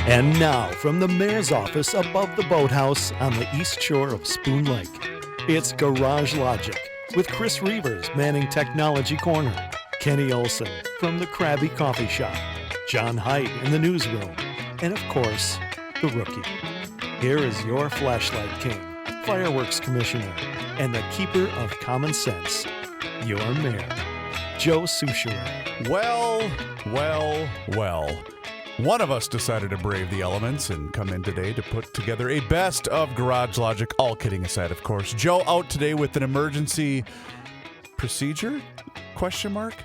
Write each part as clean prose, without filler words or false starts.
And now, from the mayor's office above the boathouse on the east shore of Spoon Lake, it's Garage Logic with Chris Reavers manning Technology Corner, Kenny Olson from the Krabby Coffee Shop, John Haidt in the newsroom, and of course, the Rookie. Here is your flashlight king, fireworks commissioner, and the keeper of common sense, your mayor, Joe Soucheray. Well. One of us decided to brave the elements and come in today to put together a best of Garage Logic, all kidding aside, of course. Joe out today with an emergency procedure? Question mark?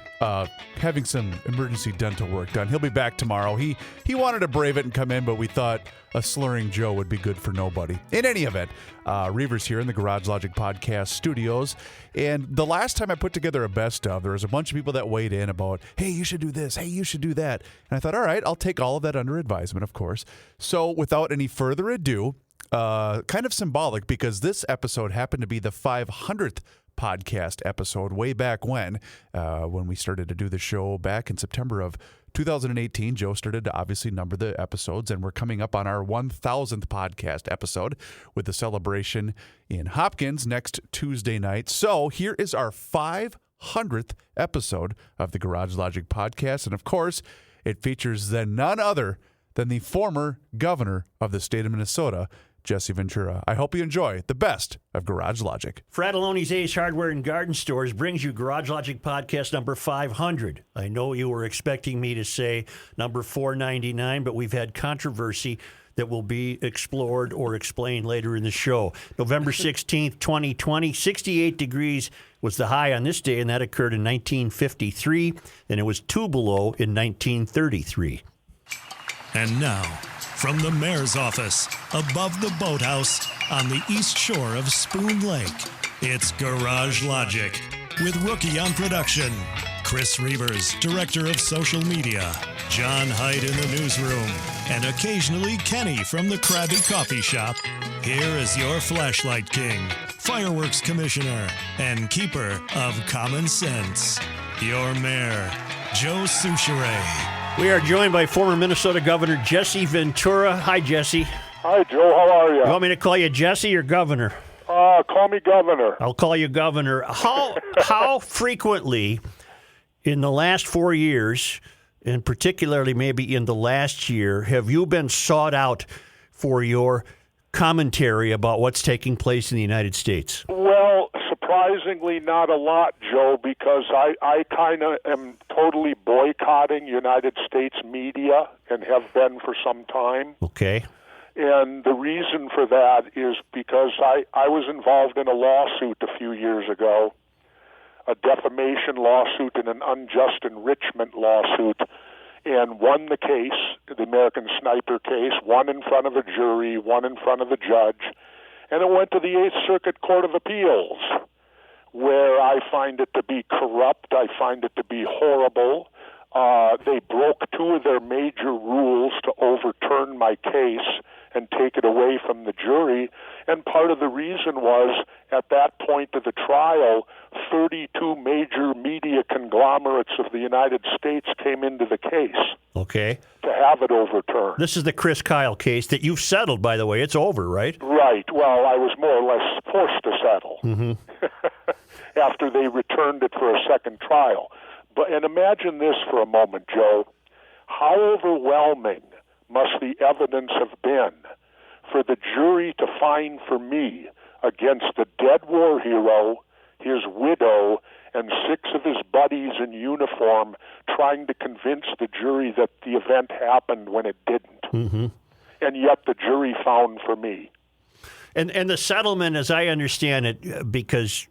Having some emergency dental work done. He'll be back tomorrow. He wanted to brave it and come in, but we thought a slurring Joe would be good for nobody. In any event, Reavers here in the Garage Logic podcast studios. And the last time I put together a best of, there was a bunch of people that weighed in about, hey, you should do this. Hey, you should do that. And I thought, all right, I'll take all of that under advisement, of course. So without any further ado, kind of symbolic because this episode happened to be the 500th podcast episode way back when we started to do the show back in September of 2018. Joe started to obviously number the episodes, and we're coming up on our 1000th podcast episode with the celebration in Hopkins next Tuesday night. So here is our 500th episode of the Garage Logic podcast, and of course, it features then none other than the former governor of the state of Minnesota, Jesse Ventura. I hope you enjoy the best of Garage Logic. Fratelloni's Ace Hardware and Garden Stores brings you Garage Logic podcast number 500. I know you were expecting me to say number 499, but we've had controversy that will be explored or explained later in the show. November 16th, 2020, 68 degrees was the high on this day, and that occurred in 1953, and it was 2 below in 1933. And now, from the mayor's office, above the boathouse, on the east shore of Spoon Lake, it's Garage Logic, with Rookie on production, Chris Reavers, director of social media, John Haidt in the newsroom, and occasionally Kenny from the Krabby Coffee Shop. Here is your flashlight king, fireworks commissioner, and keeper of common sense, your mayor, Joe Soucheray. We are joined by former Minnesota Governor Jesse Ventura. Hi, Jesse. Hi, Joe. How are you? You want me to call you Jesse or Governor? Call me Governor. I'll call you Governor. How frequently in the last 4 years, and particularly maybe in the last year, have you been sought out for your commentary about what's taking place in the United States? Well, surprisingly not a lot, Joe, because I kind of am totally boycotting United States media and have been for some time. Okay. And the reason for that is because I was involved in a lawsuit a few years ago, a defamation lawsuit and an unjust enrichment lawsuit, and won the case, the American Sniper case, one in front of a jury, one in front of a judge, and it went to the Eighth Circuit Court of Appeals, where I find it to be corrupt, I find it to be horrible. They broke two of their major rules to overturn my case and take it away from the jury, and part of the reason was, at that point of the trial, 32 major media conglomerates of the United States came into the case. Okay. To have it overturned. This is the Chris Kyle case that you've settled, by the way. It's over, right? Right. Well, I was more or less forced to settle after they returned it for a second trial. And imagine this for a moment, Joe. How overwhelming must the evidence have been for the jury to find for me against a dead war hero, his widow, and 6 of his buddies in uniform trying to convince the jury that the event happened when it didn't. Mm-hmm. And yet the jury found for me. And the settlement, as I understand it, because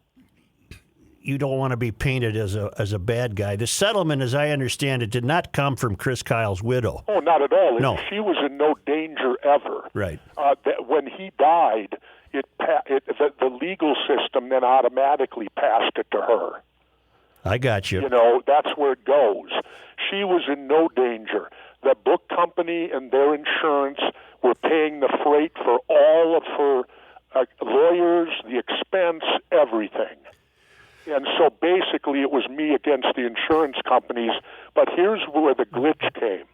you don't want to be painted as a bad guy. The settlement, as I understand it, did not come from Chris Kyle's widow. Oh, not at all. No. She was in no danger ever. Right. When he died, the legal system then automatically passed it to her. I got you. You know, that's where it goes. She was in no danger. The book company and their insurance were paying the freight for all of her lawyers, the expense, everything. And so basically it was me against the insurance companies. But here's where the glitch came.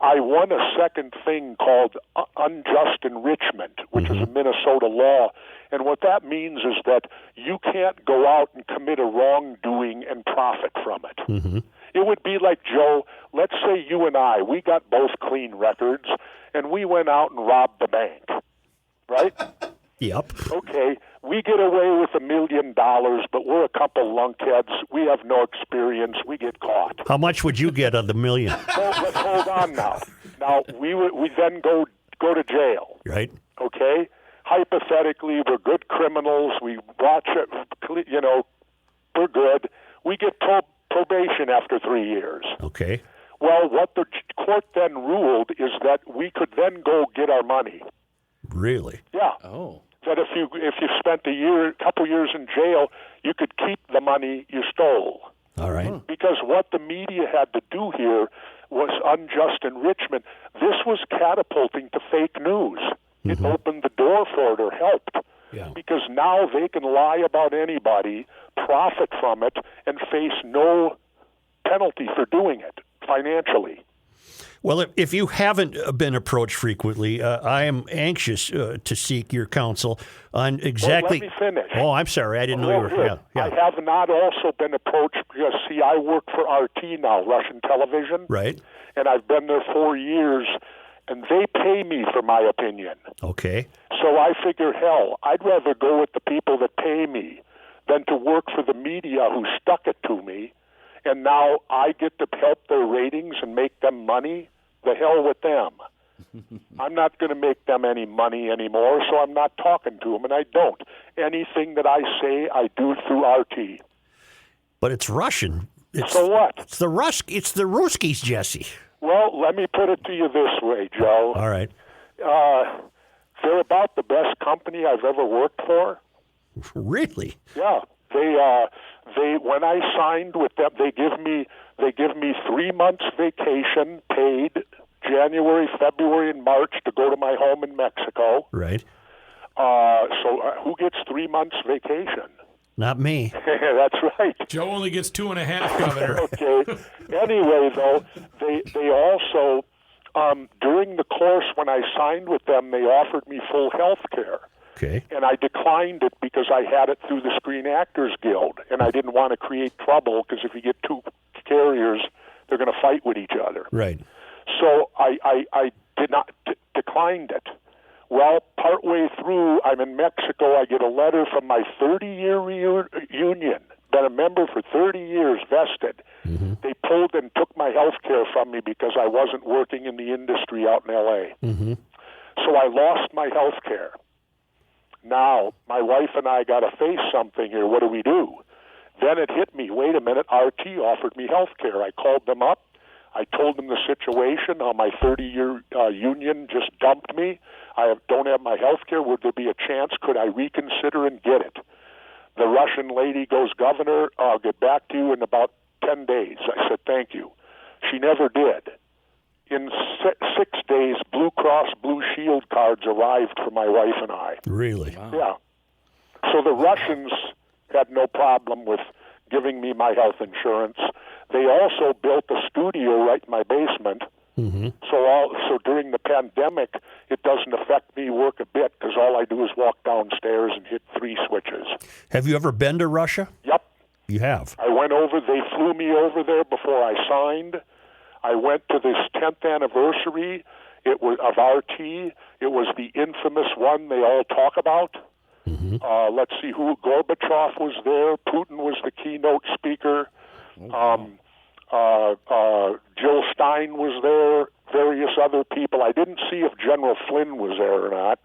I won a second thing called unjust enrichment, which is a Minnesota law. And what that means is that you can't go out and commit a wrongdoing and profit from it. It would be like, Joe, let's say you and I, we got both clean records, and we went out and robbed the bank, right? Yep. Okay, we get away with $1 million, but we're a couple lunkheads. We have no experience. We get caught. How much would you get of the million? Let's hold on now. Now, we then go to jail. Right. Okay? Hypothetically, we're good criminals. We watch it, we're good. We get probation after 3 years. Okay. Well, what the court then ruled is that we could then go get our money. Really? Yeah. Oh. That if you spent a couple years in jail, you could keep the money you stole. All right. Because what the media had to do here was unjust enrichment. This was catapulting to fake news. It opened the door for it or helped. Yeah. Because now they can lie about anybody, profit from it, and face no penalty for doing it financially. Well, if you haven't been approached frequently, I am anxious to seek your counsel on exactly. Well, let me finish. Oh, I'm sorry. I didn't know you were. Good. Yeah. I have not also been approached because, see, I work for RT now, Russian television. Right. And I've been there 4 years, and they pay me for my opinion. Okay. So I figure, hell, I'd rather go with the people that pay me than to work for the media who stuck it to me, and now I get to help their ratings and make them money. The hell with them. I'm not going to make them any money anymore, so I'm not talking to them, and I don't. Anything that I say, I do through RT. But it's Russian. So what? It's the Ruskies, Jesse. Well, let me put it to you this way, Joe. All right. They're about the best company I've ever worked for. Really? Yeah. They when I signed with them, they give me 3 months vacation paid, January, February, and March to go to my home in Mexico. Right. So who gets 3 months vacation? Not me. That's right. Joe only gets 2.5, Governor. Okay. Anyway, though, they also, during the course when I signed with them, they offered me full health care. Okay. And I declined it because I had it through the Screen Actors Guild, and I didn't want to create trouble because if you get two carriers, they're going to fight with each other. Right. So I did not declined it. Well, partway through, I'm in Mexico. I get a letter from my 30-year union. Been a member for 30 years, vested. Mm-hmm. They pulled and took my health care from me because I wasn't working in the industry out in L.A. Mm-hmm. So I lost my health care. Now, my wife and I got to face something here. What do we do? Then it hit me. Wait a minute. RT offered me health care. I called them up. I told them the situation, how my 30-year union just dumped me. I don't have my health care. Would there be a chance? Could I reconsider and get it? The Russian lady goes, Governor, I'll get back to you in about 10 days. I said, thank you. She never did. In 6 days, Blue Cross Blue Shield cards arrived for my wife and I. Really? Wow. Yeah. So the Russians had no problem with giving me my health insurance. They also built a studio right in my basement. Mm-hmm. So during the pandemic, it doesn't affect me work a bit because all I do is walk downstairs and hit 3 switches. Have you ever been to Russia? Yep. You have? I went over. They flew me over there before I signed. I went to this 10th anniversary. It was of RT. It was the infamous one they all talk about. Mm-hmm. Let's see who. Gorbachev was there. Putin was the keynote speaker. Jill Stein was there. Various other people. I didn't see if General Flynn was there or not.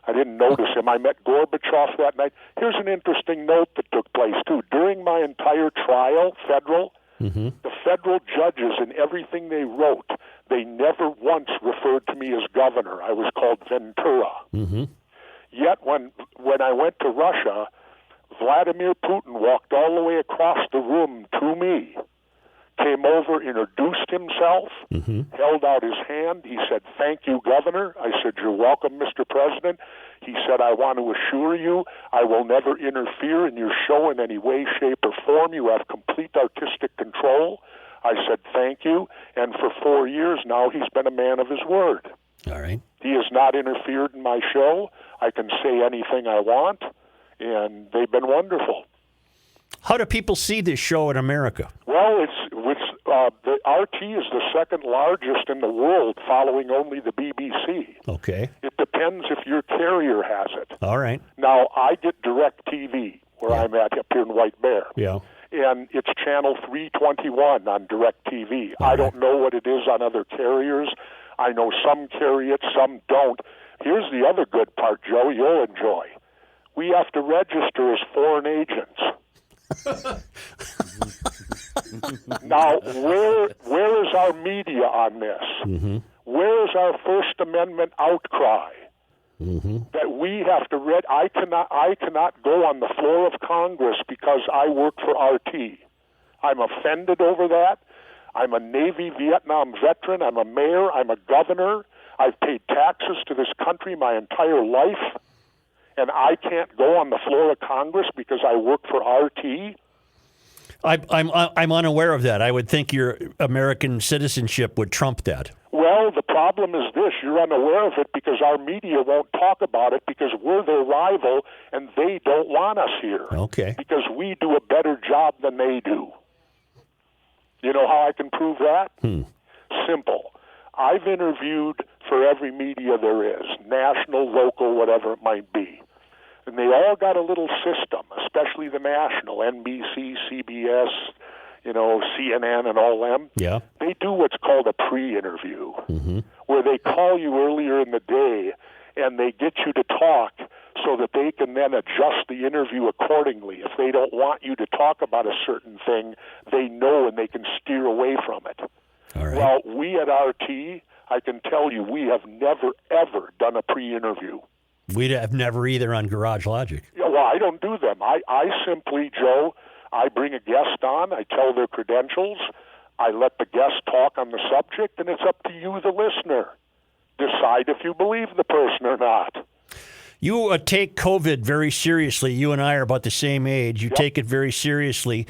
I didn't notice him. I met Gorbachev that night. Here's an interesting note that took place, too. During my entire trial, federal, the federal judges in everything they wrote, they never once referred to me as governor. I was called Ventura. Mm-hmm. Yet when I went to Russia, Vladimir Putin walked all the way across the room to me, came over, introduced himself, held out his hand. He said, thank you, Governor. I said, you're welcome, Mr. President. He said, I want to assure you I will never interfere in your show in any way, shape, or form. You have complete artistic control. I said thank you, and for 4 years now he's been a man of his word. All right. He has not interfered in my show. I can say anything I want, and they've been wonderful. How do people see this show in America? Well, the RT is the second largest in the world, following only the BBC. Okay. It depends if your carrier has it. All right. Now, I get DirecTV, where I'm at up here in White Bear. Yeah. And it's channel 321 on DirecTV. I don't know what it is on other carriers. I know some carry it, some don't. Here's the other good part, Joe, you'll enjoy. We have to register as foreign agents. Now, where is our media on this? Mm-hmm. Where is our First Amendment outcry? Mm-hmm. That we have to read. I cannot go on the floor of Congress because I work for RT. I'm offended over that. I'm a Navy Vietnam veteran. I'm a mayor. I'm a governor. I've paid taxes to this country my entire life, and I can't go on the floor of Congress because I work for RT. I'm unaware of that. I would think your American citizenship would trump that. Well, the problem is this. You're unaware of it because our media won't talk about it because we're their rival and they don't want us here. Okay. Because we do a better job than they do. You know how I can prove that? Simple. I've interviewed for every media there is, national, local, whatever it might be. And they all got a little system, especially the national, NBC, CBS, CNN and all them. Yeah. They do what's called a pre-interview, where they call you earlier in the day and they get you to talk so that they can then adjust the interview accordingly. If they don't want you to talk about a certain thing, they know and they can steer away from it. All right. Well, we at RT, I can tell you, we have never, ever done a pre-interview. We'd have never either on Garage Logic. Yeah, well, I don't do them. I simply, Joe, I bring a guest on, I tell their credentials, I let the guest talk on the subject, and it's up to you, the listener. Decide if you believe the person or not. You take COVID very seriously. You and I are about the same age. You take it very seriously.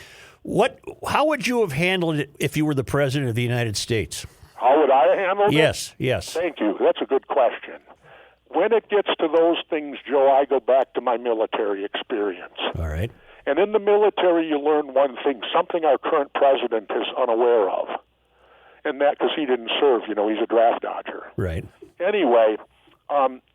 How would you have handled it if you were the President of the United States? How would I handle it? Yes. Thank you. That's a good question. When it gets to those things, Joe, I go back to my military experience. All right. And in the military, you learn one thing, something our current president is unaware of. And that because he didn't serve, he's a draft dodger. Right. Anyway,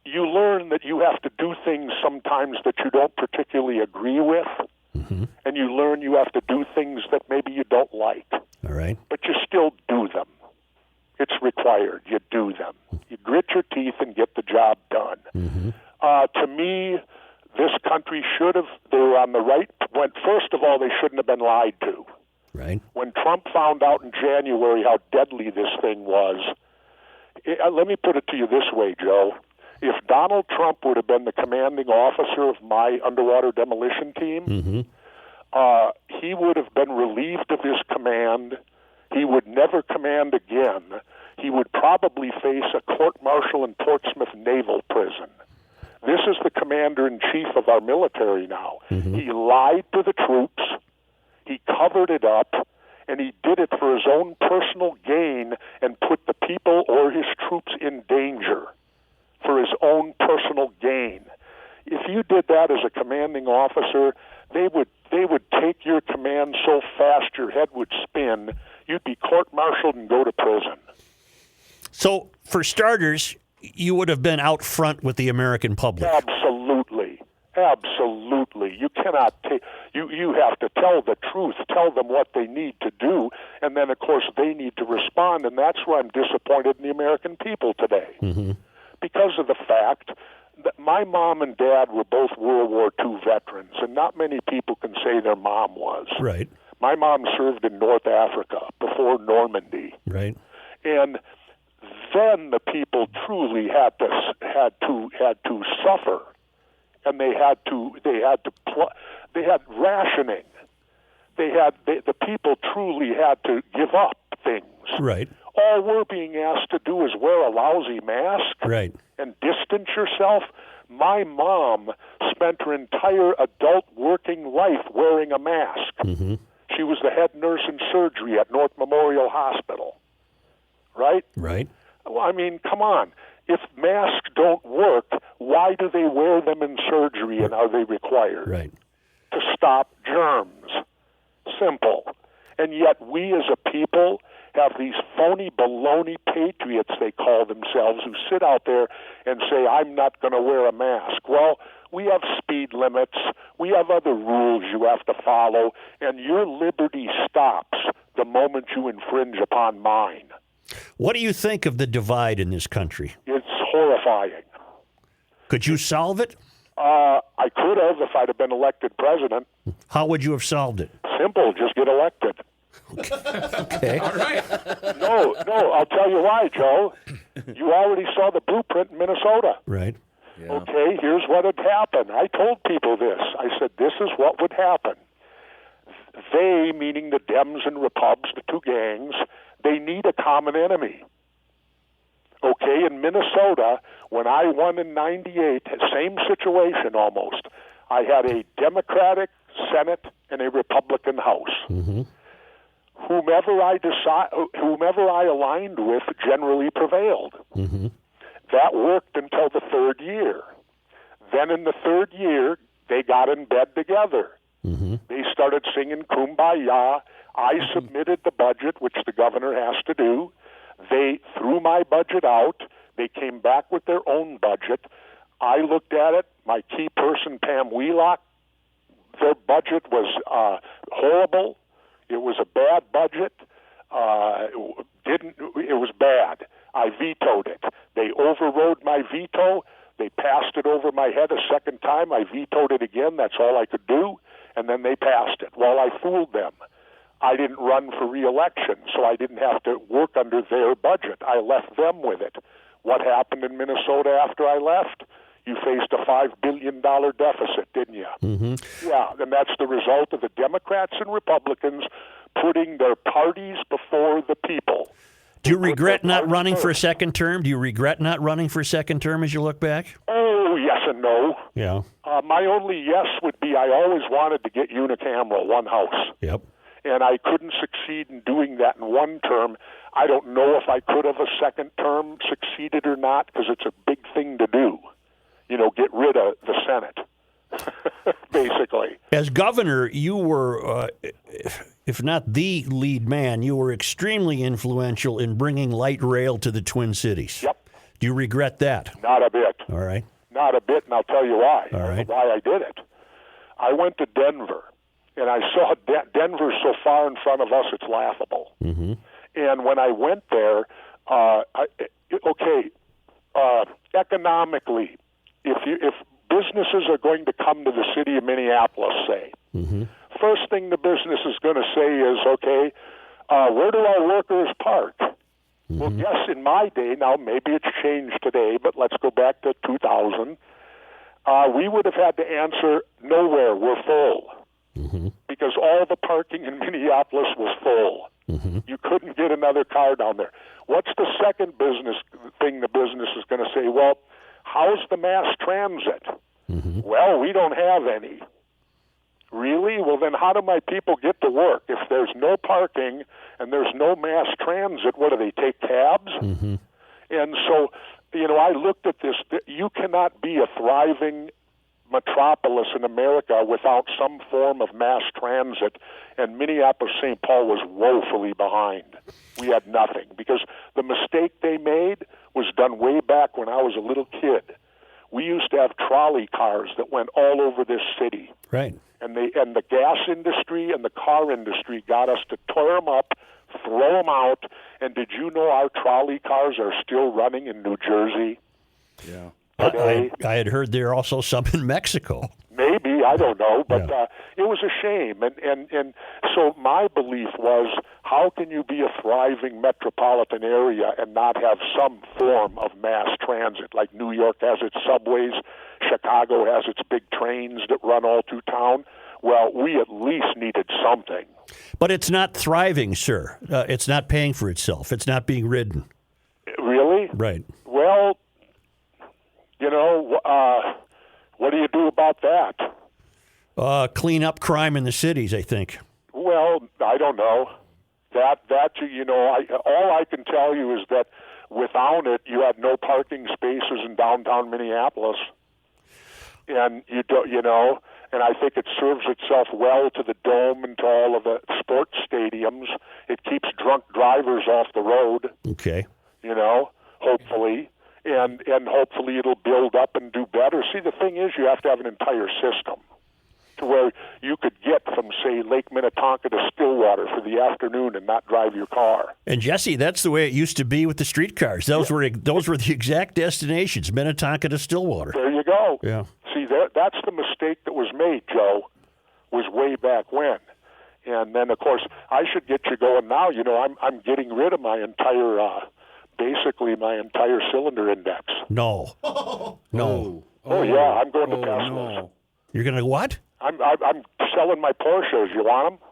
you learn that you have to do things sometimes that you don't particularly agree with. Mm-hmm. And you learn you have to do things that maybe you don't like. All right. But you still do them. It's required. You do them. You grit your teeth and get the job done. Mm-hmm. To me, this country they were on the right. First of all, they shouldn't have been lied to. Right. When Trump found out in January how deadly this thing was, let me put it to you this way, Joe. If Donald Trump would have been the commanding officer of my underwater demolition team, he would have been relieved of his command. He would never command again. He would probably face a court-martial in Portsmouth Naval Prison. This is the commander-in-chief of our military now. Mm-hmm. He lied to the troops. He covered it up, and he did it for his own personal gain and put the people or his troops in danger for his own personal gain. If you did that as a commanding officer, they would take your command so fast your head would spin, you'd be court-martialed and go to prison. So, for starters, you would have been out front with the American public. Absolutely. You cannot you have to tell the truth, tell them what they need to do, and then, of course, they need to respond, and that's where I'm disappointed in the American people today. Mm-hmm. Because of the fact that my mom and dad were both World War II veterans, and not many people can say their mom was. Right. My mom served in North Africa before Normandy. Right. And then the people truly had to suffer, and they had rationing. The people truly had to give up things. Right. All we're being asked to do is wear a lousy mask. Right. And distance yourself. My mom spent her entire adult working life wearing a mask. Mm-hmm. She was the head nurse in surgery at North Memorial Hospital, right? Right. Well, I mean, come on. If masks don't work, why do they wear them in surgery, and are they required? Right. To stop germs. Simple. And yet we as a people have these phony baloney patriots, they call themselves, who sit out there and say, I'm not going to wear a mask. Well, we have speed limits. We have other rules you have to follow, and your liberty stops the moment you infringe upon mine. What do you think of the divide in this country? It's horrifying. Could you solve it? I could have if I'd have been elected president. How would you have solved it? Simple, just get elected. Okay. All right. No, I'll tell you why, Joe. You already saw the blueprint in Minnesota. Right. Okay, here's what had happened. I told people this. I said, this is what would happen. They, meaning the Dems and Repubs, the two gangs, they need a common enemy. Okay, in Minnesota, when I won in 98, same situation almost. I had a Democratic Senate and a Republican House. Mm-hmm. Whomever I aligned with generally prevailed. Mm-hmm. That worked until the third year. Then in the third year, they got in bed together. Mm-hmm. They started singing Kumbaya. I submitted the budget, which the governor has to do. They threw my budget out. They came back with their own budget. I looked at it. My key person, Pam Wheelock, their budget was horrible. It was a bad budget. It was bad. I vetoed it. They overrode my veto. They passed it over my head a second time. I vetoed it again. That's all I could do. And then they passed it. Well, I fooled them. I didn't run for re-election, so I didn't have to work under their budget. I left them with it. What happened in Minnesota after I left? You faced a $5 billion deficit, didn't you? Mm-hmm. Yeah, and that's the result of the Democrats and Republicans putting their parties before the people. Do you regret not running for a second term? Do you regret not running for a second term as you look back? Oh, yes and no. Yeah. My only yes would be I always wanted to get unicameral, one house. Yep. And I couldn't succeed in doing that in one term. I don't know if I could have a second term succeeded or not, because it's a big thing to do. You know, get rid of the Senate, basically. As governor, you were, if not the lead man, you were extremely influential in bringing light rail to the Twin Cities. Yep. Do you regret that? Not a bit. All right. Not a bit, and I'll tell you why. All right. Why I did it. I went to Denver, and I saw Denver so far in front of us, it's laughable. Mm-hmm. And when I went there, economically, if businesses are going to come to the city of Minneapolis, say, Mm-hmm. first thing the business is going to say is, okay, where do our workers park? Mm-hmm. Well, yes, in my day, now maybe it's changed today, but let's go back to 2000. We would have had to answer, nowhere, we're full. Mm-hmm. Because all the parking in Minneapolis was full. Mm-hmm. You couldn't get another car down there. What's the second business thing the business is going to say? Well, how's the mass transit? Mm-hmm. Well, we don't have any. Really? Well, then how do my people get to work? If there's no parking and there's no mass transit, what do they take, cabs? Mm-hmm. And so, you know, I looked at this. You cannot be a thriving metropolis in America without some form of mass transit, and Minneapolis-St. Paul was woefully behind. We had nothing, because the mistake they made was done way back when I was a little kid. We used to have trolley cars that went all over this city. Right. And the gas industry and the car industry got us to tear them up, throw them out, and did you know our trolley cars are still running in New Jersey? Yeah. Today? I had heard there are also some in Mexico. Maybe, I don't know, but Yeah. it was a shame. And so my belief was, how can you be a thriving metropolitan area and not have some form of mass transit? Like New York has its subways, Chicago has its big trains that run all through town. Well, we at least needed something. But it's not thriving, sir. It's not paying for itself. It's not being ridden. Really? Right. Well, you know, what do you do about that? Clean up crime in the cities, I think. Well, don't know. All I can tell you is that without it, you had no parking spaces in downtown Minneapolis, and and I think it serves itself well to the Dome and to all of the sports stadiums. It keeps drunk drivers off the road. Okay. Hopefully, and hopefully it'll build up and do better. See, the thing is, you have to have an entire system to where you could get from, say, Lake Minnetonka to Stillwater for the afternoon and not drive your car. And Jesse, that's the way it used to be with the streetcars. Those were the exact destinations, Minnetonka to Stillwater. There you go. Yeah. See, that's the mistake that was made, Joe, was way back when. And then, of course, I should get you going now. I'm getting rid of my entire, basically my entire cylinder index. No. No. Oh, yeah, I'm going to Teslas. No. You're going to what? I'm selling my Porsches. You want them?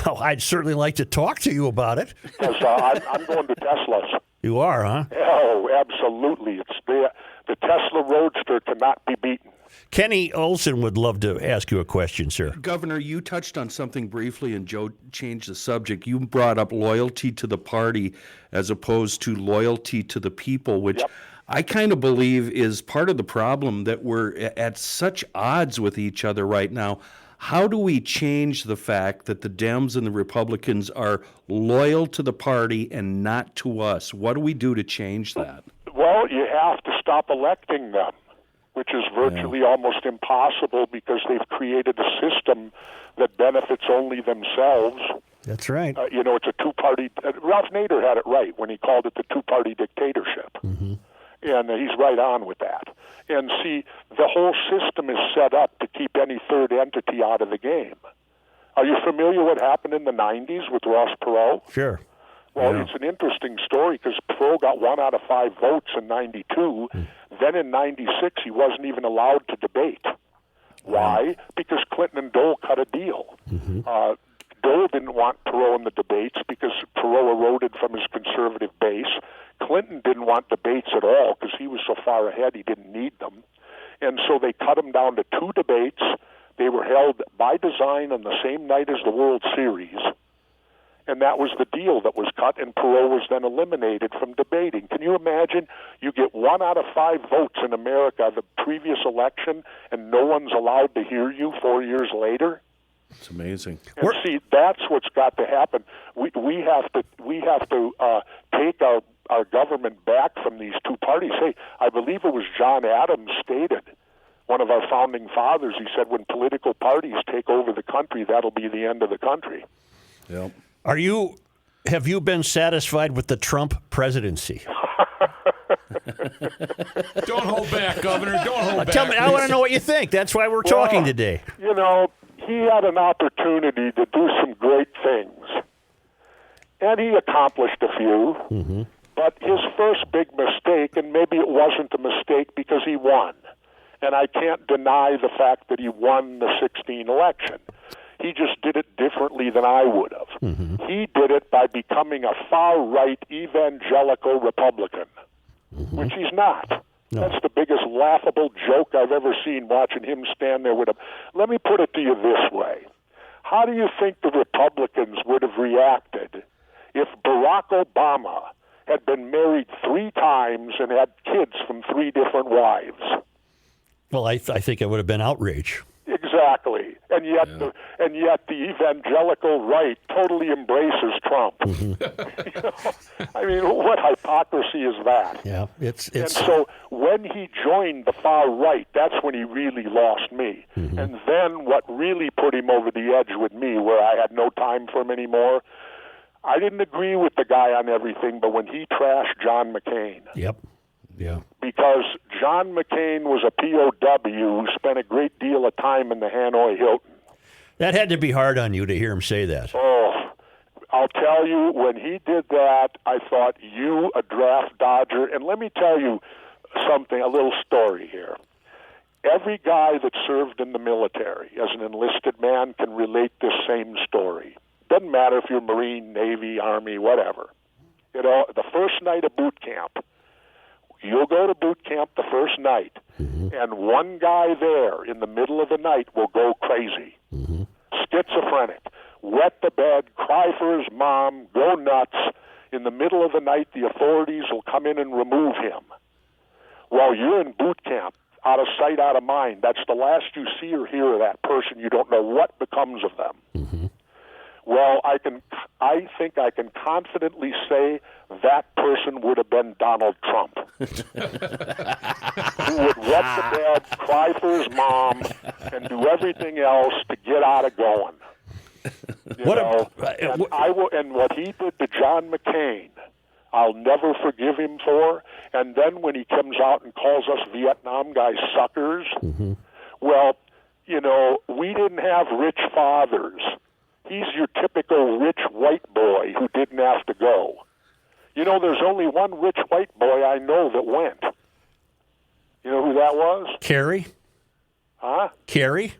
Oh, I'd certainly like to talk to you about it. Because I'm going to Teslas. You are, huh? Oh, absolutely. It's the Tesla Roadster cannot be beaten. Kenny Olson would love to ask you a question, sir. Governor, you touched on something briefly, and Joe changed the subject. You brought up loyalty to the party as opposed to loyalty to the people, which I kind of believe is part of the problem, that we're at such odds with each other right now. How do we change the fact that the Dems and the Republicans are loyal to the party and not to us? What do we do to change that? Well, you have to stop electing them, which is virtually almost impossible because they've created a system that benefits only themselves. That's right. It's a two-party. Ralph Nader had it right when he called it the two-party dictatorship. Mm-hmm. And he's right on with that. And see, the whole system is set up to keep any third entity out of the game. Are you familiar what happened in the 90s with Ross Perot? Sure. Well, it's an interesting story because Perot got 1 out of 5 votes in 92. Then in 96, he wasn't even allowed to debate. Why? Because Clinton and Dole cut a deal. Mm-hmm. Dole didn't want Perot in the debates because Perot eroded from his conservative base. Clinton didn't want debates at all because he was so far ahead he didn't need them. And so they cut him down to 2 debates. They were held by design on the same night as the World Series. And that was the deal that was cut, and Perot was then eliminated from debating. Can you imagine? You get 1 out of 5 votes in America the previous election, and no one's allowed to hear you 4 years later? It's amazing. And see, that's what's got to happen. We have to take our government back from these 2 parties. Hey, I believe it was John Adams stated, one of our founding fathers, he said, when political parties take over the country, that'll be the end of the country. Yep. Have you been satisfied with the Trump presidency? Don't hold back, Governor. Don't hold back. Tell me, I want to know what you think. That's why we're talking today. He had an opportunity to do some great things, and he accomplished a few. Mm-hmm. But his first big mistake, and maybe it wasn't a mistake because he won, and I can't deny the fact that he won the 2016 election. He just did it differently than I would have. Mm-hmm. He did it by becoming a far-right evangelical Republican, which he's not. No. That's the biggest laughable joke I've ever seen, watching him stand there with him. Let me put it to you this way. How do you think the Republicans would have reacted if Barack Obama had been married 3 times and had kids from 3 different wives? Well, I think it would have been outrage. Exactly, and yet the evangelical right totally embraces Trump. Mm-hmm. I mean, what hypocrisy is that? Yeah, it's. And so when he joined the far right, that's when he really lost me. Mm-hmm. And then what really put him over the edge with me, where I had no time for him anymore. I didn't agree with the guy on everything, but when he trashed John McCain. Yep. Yeah. Because John McCain was a POW who spent a great deal of time in the Hanoi Hilton. That had to be hard on you to hear him say that. Oh, I'll tell you, when he did that, I thought, you, a draft dodger. And let me tell you something, a little story here. Every guy that served in the military as an enlisted man can relate this same story. Doesn't matter if you're Marine, Navy, Army, whatever. The first night of boot camp, you'll go to boot camp the first night, and one guy there in the middle of the night will go crazy, schizophrenic. wet the bed, cry for his mom, go nuts. In the middle of the night, the authorities will come in and remove him. Well, you're in boot camp, out of sight, out of mind. That's the last you see or hear of that person. You don't know what becomes of them. Mm-hmm. Well, I think I can confidently say that person would have been Donald Trump. Who would wet the bed, cry for his mom, and do everything else to get out of going. And what he did to John McCain, I'll never forgive him for. And then when he comes out and calls us Vietnam guys suckers, well, we didn't have rich fathers. He's your typical rich white boy who didn't have to go. There's only one rich white boy I know that went. You know who that was? Kerry? Huh? Kerry?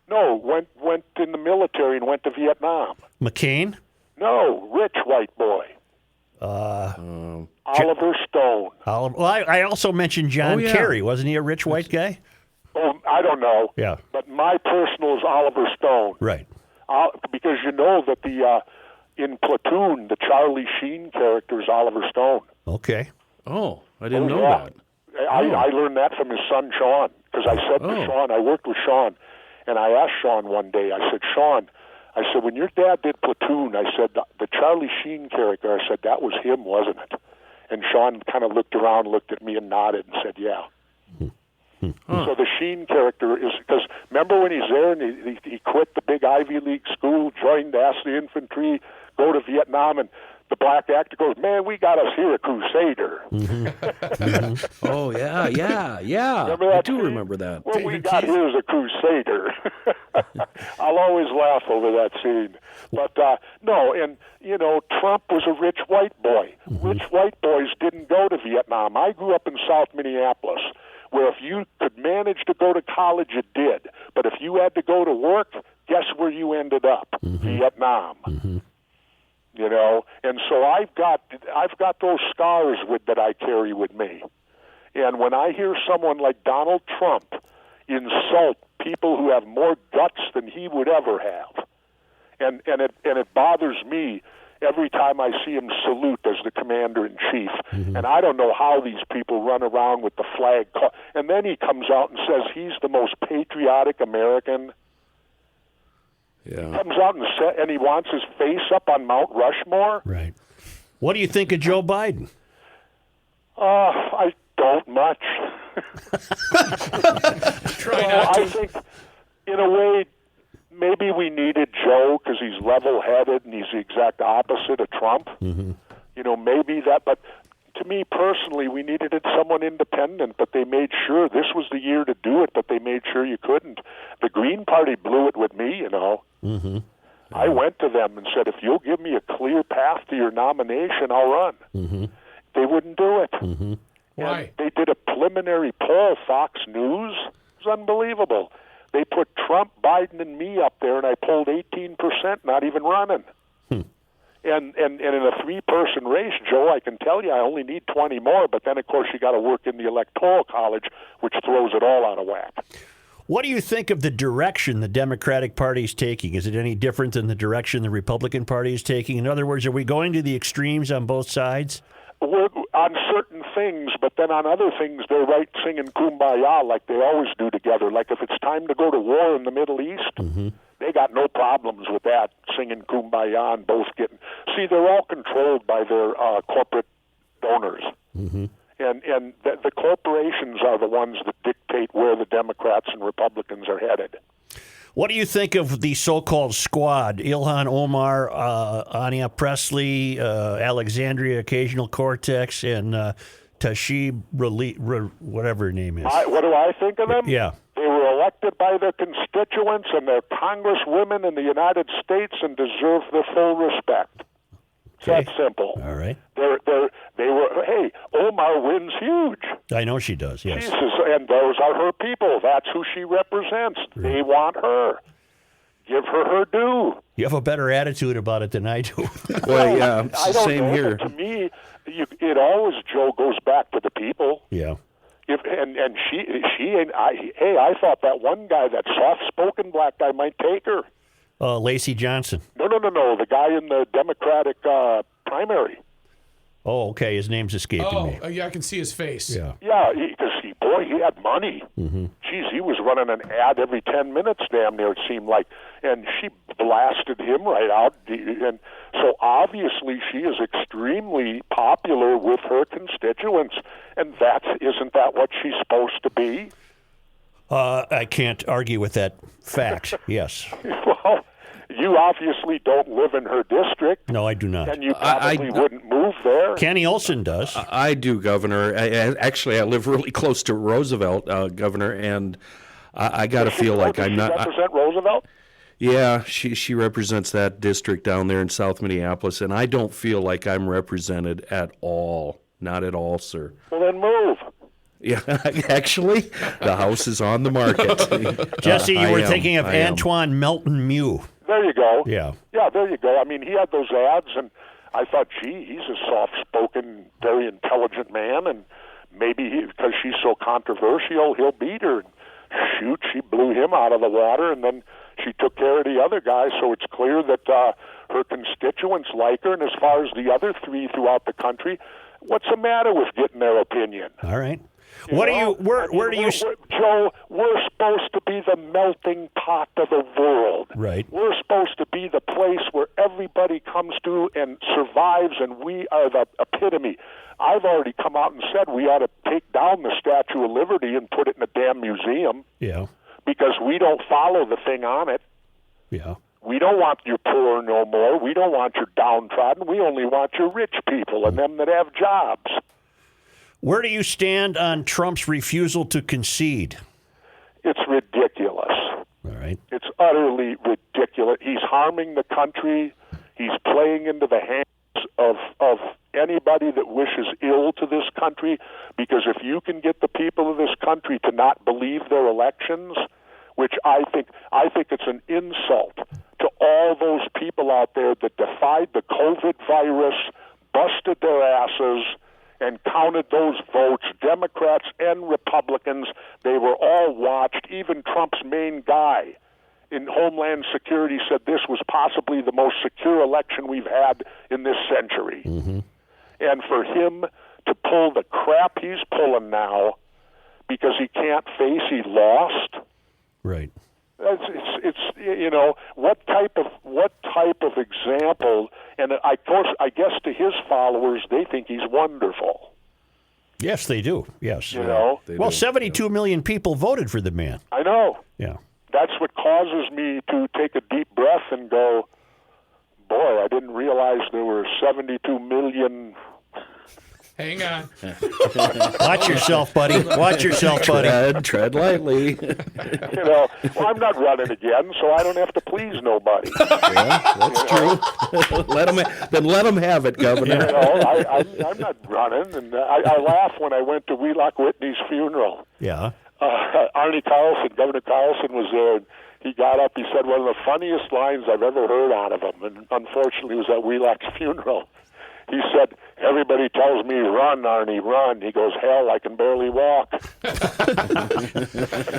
No, went in the military and went to Vietnam. McCain? No, rich white boy. Oliver Stone. Well, I also mentioned John Kerry. Wasn't he a rich white guy? Oh, I don't know. Yeah. But my personal is Oliver Stone. Right. Because you know that in Platoon, the Charlie Sheen character is Oliver Stone. Okay. Oh, I didn't know that. I learned that from his son, Sean, because I said to Sean, I worked with Sean, and I asked Sean one day, I said, Sean, when your dad did Platoon, I said, the Charlie Sheen character, I said, that was him, wasn't it? And Sean kind of looked around, looked at me, and nodded and said, yeah. So the Sheen character is, because remember when he's there and he quit the big Ivy League school, joined the infantry, go to Vietnam, and the black actor goes, man, we got us here a crusader. Oh, yeah. Remember that I do scene? remember that. What we got here is a crusader. I'll always laugh over that scene. But, no, and, Trump was a rich white boy. Rich white boys didn't go to Vietnam. I grew up in South Minneapolis, where if you could manage to go to college, you did. But if you had to go to work, guess where you ended up? Vietnam. And so I've got those scars that I carry with me. And when I hear someone like Donald Trump insult people who have more guts than he would ever have, and it bothers me every time I see him salute as the commander-in-chief. And I don't know how these people run around with the flag. And then he comes out and says he's the most patriotic American. Yeah. Comes out and he wants his face up on Mount Rushmore. Right. What do you think of Joe Biden? I don't much. I think, in a way, maybe we needed Joe because he's level-headed and he's the exact opposite of Trump. Maybe that. But to me personally, we needed someone independent, but they made sure this was the year to do it, but they made sure you couldn't. The Green Party blew it with me, I went to them and said, if you'll give me a clear path to your nomination, I'll run. They wouldn't do it. Why? They did a preliminary poll, Fox News. It was unbelievable. They put Trump, Biden, and me up there, and I polled 18%, not even running. And in a three-person race, Joe, I can tell you I only need 20 more, but then, of course, you got to work in the Electoral College, which throws it all out of whack. What do you think of the direction the Democratic Party is taking? Is it any different than the direction the Republican Party is taking? In other words, are we going to the extremes on both sides? We're on certain things, but then on other things, they're right singing Kumbaya like they always do together. Like if it's time to go to war in the Middle East, they got no problems with that, singing Kumbaya and both getting... See, they're all controlled by their corporate donors. And the corporations are the ones that dictate where the Democrats and Republicans are headed. What do you think of the so-called squad? Ilhan Omar, Anya Presley, Alexandria Ocasio-Cortez, and Tashib, whatever her name is. What do I think of them? Yeah. They were elected by their constituents, and they're congresswomen in the United States and deserve their full respect. It's that simple. All right. They were. Hey, Omar wins huge. I know she does, yes. Jesus, and those are her people. That's who she represents. Right. They want her. Give her due. You have a better attitude about it than I do. Well, yeah, it's I the don't same know, here. but to me, it always, Joe, goes back to the people. Yeah. She ain't. I thought that one guy, that soft-spoken black guy, might take her. Lacey Johnson. No. The guy in the Democratic primary. Oh, okay. His name's escaping me. Oh, yeah, I can see his face. Yeah. Yeah, because he had money. Mm-hmm. Geez, he was running an ad every 10 minutes, damn near, it seemed like. And she blasted him right out. And so obviously she is extremely popular with her constituents. And isn't that what she's supposed to be? I can't argue with that fact. Yes. Well, you obviously don't live in her district. No, I do not. And you probably wouldn't move there. Kenny Olson does. I do, Governor. Actually, I live really close to Roosevelt, Governor, and I got to feel like I'm not. Represent Roosevelt? Yeah, she represents that district down there in South Minneapolis, and I don't feel like I'm represented at all. Not at all, sir. Well, then move. Yeah, actually, the house is on the market. Jesse, you were thinking of Antoine Melton Mew. There you go. Yeah. Yeah, there you go. I mean, he had those ads, and I thought, gee, he's a soft-spoken, very intelligent man, and maybe because she's so controversial, he'll beat her. And shoot, she blew him out of the water, and then she took care of the other guy, so it's clear that her constituents like her, and as far as the other three throughout the country, what's the matter with getting their opinion? All right. Where do you... Joe, we're supposed to be the melting pot of the world. Right. We're supposed to be the place where everybody comes to and survives, and we are the epitome. I've already come out and said we ought to take down the Statue of Liberty and put it in a damn museum. Yeah. Because we don't follow the thing on it. Yeah. We don't want your poor no more. We don't want your downtrodden. We only want your rich people and them that have jobs. Where do you stand on Trump's refusal to concede? It's ridiculous. All right. It's utterly ridiculous. He's harming the country. He's playing into the hands of anybody that wishes ill to this country, because if you can get the people of this country to not believe their elections, which I think it's an insult to all those people out there that defied the COVID virus, busted their asses, and counted those votes, Democrats and Republicans. They were all watched. Even Trump's main guy in Homeland Security said this was possibly the most secure election we've had in this century. Mm-hmm. And for him to pull the crap he's pulling now because he can't face he lost. Right. It's you know, what type of example, and I guess to his followers they think he's wonderful. Yes, they do. Yes. You know? Well, 72 million people voted for the man. I know. Yeah. That's what causes me to take a deep breath and go, boy, I didn't realize there were 72 million. Hang on. Watch yourself, buddy. Watch yourself, buddy. Tread lightly. You know, well, I'm not running again, so I don't have to please nobody. Yeah, that's true. Let them have it, Governor. You know, I'm not running, and I laugh when I went to Wheelock Whitney's funeral. Yeah. Arnie Carlson, Governor Carlson was there, and he got up. He said one of the funniest lines I've ever heard out of him, and unfortunately it was at Wheelock's funeral. He said, "Everybody tells me run, Arnie, run." He goes, "Hell, I can barely walk."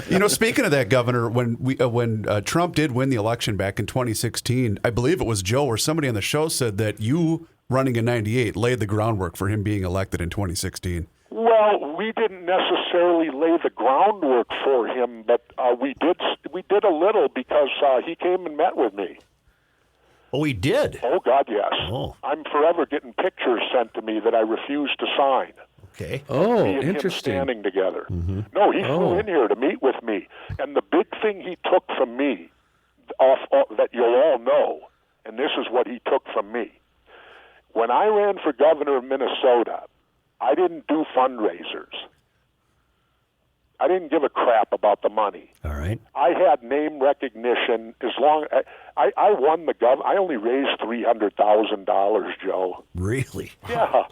You know, speaking of that, Governor, when Trump did win the election back in 2016, I believe it was Joe or somebody on the show said that you running in '98 laid the groundwork for him being elected in 2016. Well, we didn't necessarily lay the groundwork for him, but we did a little because he came and met with me. Oh, he did? Oh, God, yes. Oh. I'm forever getting pictures sent to me that I refuse to sign. Okay. Oh, Me and interesting. him standing together. Mm-hmm. No, he flew in here to meet with me. And the big thing he took from me, that you'll all know, and this is what he took from me. When I ran for governor of Minnesota, I didn't do fundraisers. I didn't give a crap about the money. All right. I had name recognition. As long I won the I only raised $300,000, Joe. Really? Yeah.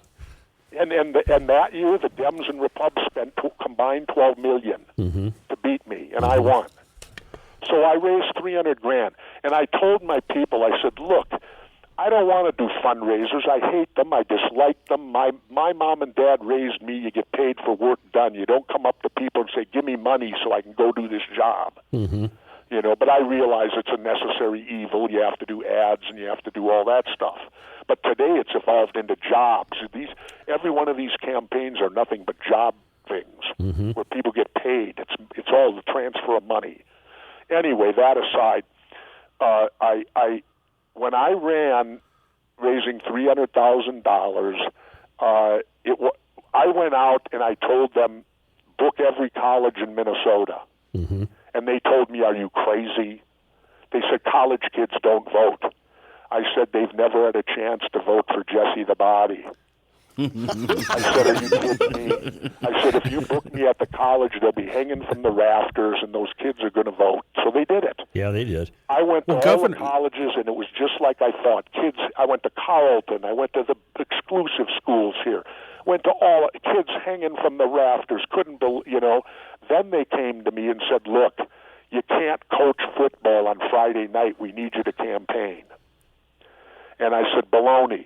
And that year the Dems and Repubs spent combined $12 million to beat me, and I won. So I raised $300,000, and I told my people, I said, look, I don't want to do fundraisers. I hate them. I dislike them. My mom and dad raised me. You get paid for work done. You don't come up to people and say, give me money so I can go do this job. Mm-hmm. But I realize it's a necessary evil. You have to do ads and you have to do all that stuff. But today it's evolved into jobs. Every one of these campaigns are nothing but job things where people get paid. It's all the transfer of money. Anyway, that aside, when I ran raising $300,000, I went out and I told them, book every college in Minnesota. And they told me, are you crazy? They said, college kids don't vote. I said, they've never had a chance to vote for Jesse the Body. I said, are you kidding me? I said, if you book me at the college, they'll be hanging from the rafters, and those kids are going to vote. So they did it. Yeah, they did. I went to all the colleges, and it was just like I thought. I went to Carleton. I went to the exclusive schools here. Went to all kids hanging from the rafters. Couldn't believe, Then they came to me and said, look, you can't coach football on Friday night. We need you to campaign. And I said, baloney.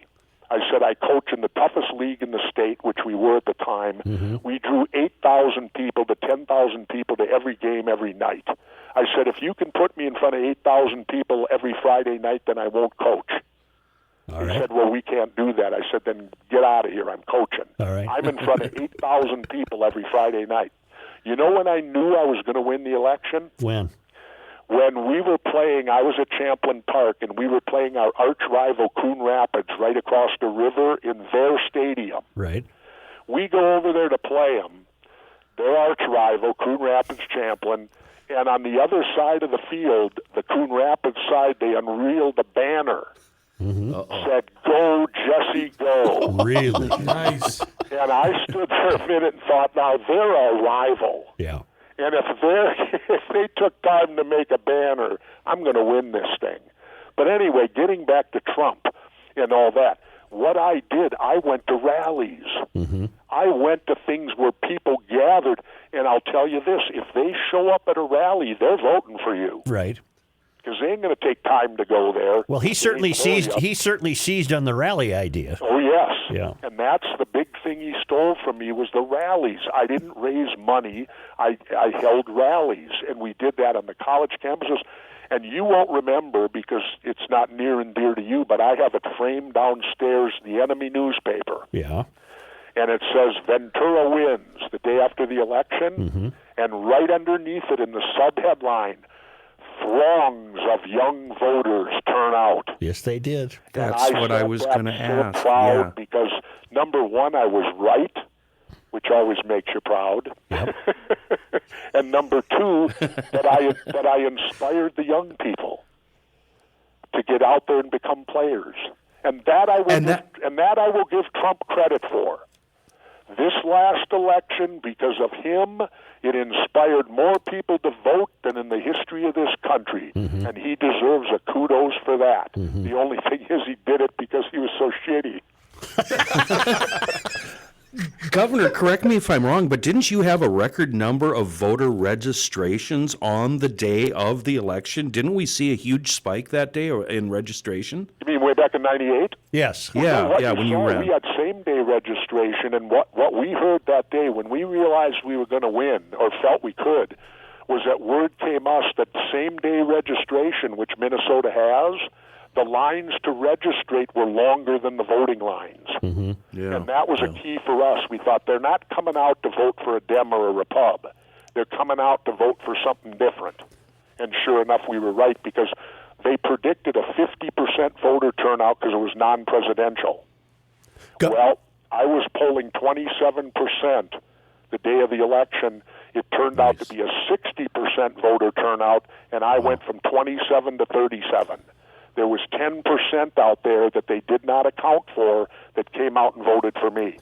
I said, I coach in the toughest league in the state, which we were at the time. We drew 8,000 people to 10,000 people to every game every night. I said, if you can put me in front of 8,000 people every Friday night, then I won't coach. All He right. said, well, we can't do that. I said, then get out of here. I'm coaching. All right. I'm in front of 8,000 people every Friday night. You know when I knew I was going to win the election? When? When we were playing, I was at Champlain Park, and we were playing our arch rival, Coon Rapids, right across the river in their stadium. Right. We go over there to play them, their arch rival, Coon Rapids Champlain, and on the other side of the field, the Coon Rapids side, they unreeled a banner. Said, go, Jesse, go. Really? Nice. And I stood for a minute and thought, now they're a rival. Yeah. And if they took time to make a banner, I'm going to win this thing. But anyway, getting back to Trump and all that, what I did, I went to rallies. I went to things where people gathered, and I'll tell you this, if they show up at a rally, they're voting for you. Right. Because they ain't going to take time to go there. Well, he certainly They ain't for you. certainly seized on the rally idea. Oh, yes. Yeah. And that's the big thing he stole from me was the rallies. I didn't raise money. I held rallies, and we did that on the college campuses. And you won't remember because it's not near and dear to you, but I have it framed downstairs in the Enemy newspaper. Yeah. And it says Ventura wins the day after the election. And right underneath it in the sub-headline, throngs of young voters turn out. Yes, they did. That's what I was going to ask. So proud Yeah. because, number one, I was right, which always makes you proud. Yep. And number two, that I inspired the young people to get out there and become players. And that I will give Trump credit for. This last election, because of him, it inspired more people to vote than in the history of this country. And he deserves a kudos for that. The only thing is he did it because he was so shitty. Governor, correct me if I'm wrong, but didn't you have a record number of voter registrations on the day of the election? Didn't we see a huge spike that day in registration? You mean way back in 98? Yes. Yeah, when you ran. We had same-day registration, and what we heard that day when we realized we were going to win, or felt we could, was that word came us that same-day registration, which Minnesota has, the lines to registrate were longer than the voting lines. Yeah. And that was a key for us. We thought they're not coming out to vote for a Dem or a Repub. They're coming out to vote for something different. And sure enough, we were right because they predicted a 50% voter turnout because it was non-presidential. Well, I was polling 27% the day of the election. It turned out to be a 60% voter turnout, and I went from 27 to 37. There was 10% out there that they did not account for that came out and voted for me.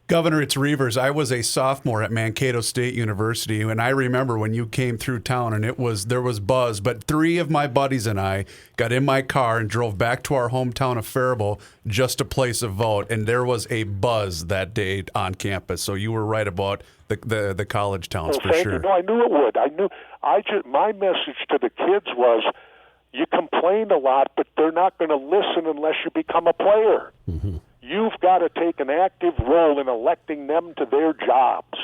Governor, it's Reavers. I was a sophomore at Mankato State University, and I remember when you came through town, and there was buzz. But 3 of my buddies and I got in my car and drove back to our hometown of Faribault just to place a vote, and there was a buzz that day on campus. So you were right about the college towns for sure. No, I knew it would. My message to the kids was, you complain a lot, but they're not going to listen unless you become a player. You've got to take an active role in electing them to their jobs.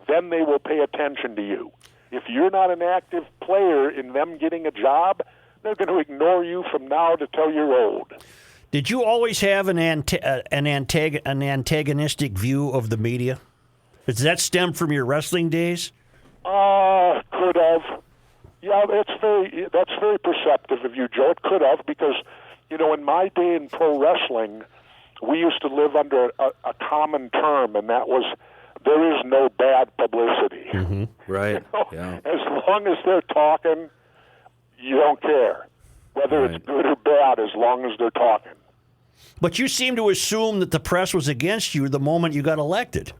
Then they will pay attention to you. If you're not an active player in them getting a job, they're going to ignore you from now to till you're old. Did you always have an antagonistic view of the media? Does that stem from your wrestling days? Could have. Yeah, that's very perceptive of you, Joe. It could have, because, in my day in pro wrestling, we used to live under a common term, and that was there is no bad publicity. Mm-hmm. Right. Yeah. As long as they're talking, you don't care whether it's good or bad, as long as they're talking. But you seem to assume that the press was against you the moment you got elected.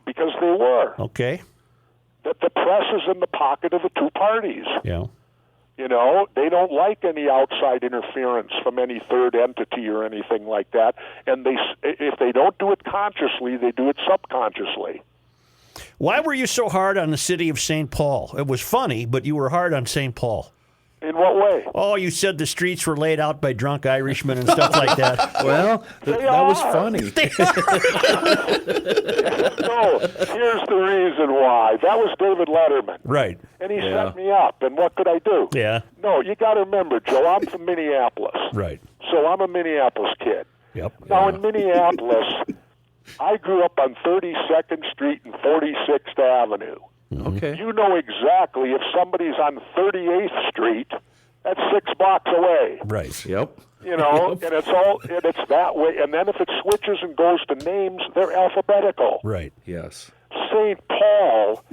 Because they were. Okay. That the press is in the pocket of the two parties. Yeah. They don't like any outside interference from any third entity or anything like that. And if they don't do it consciously, they do it subconsciously. Why were you so hard on the city of St. Paul? It was funny, but you were hard on St. Paul. In what way? Oh, you said the streets were laid out by drunk Irishmen and stuff like that. Well, that was funny. No, here's the reason why. That was David Letterman. Right. And he set me up, and what could I do? Yeah. No, you got to remember, Joe, I'm from Minneapolis. Right. So I'm a Minneapolis kid. Yep. Now, in Minneapolis, I grew up on 32nd Street and 46th Avenue. Okay. You know exactly if somebody's on 38th Street, that's 6 blocks away. Right. Yep. And it's that way. And then if it switches and goes to names, they're alphabetical. Right. Yes. St. Paul,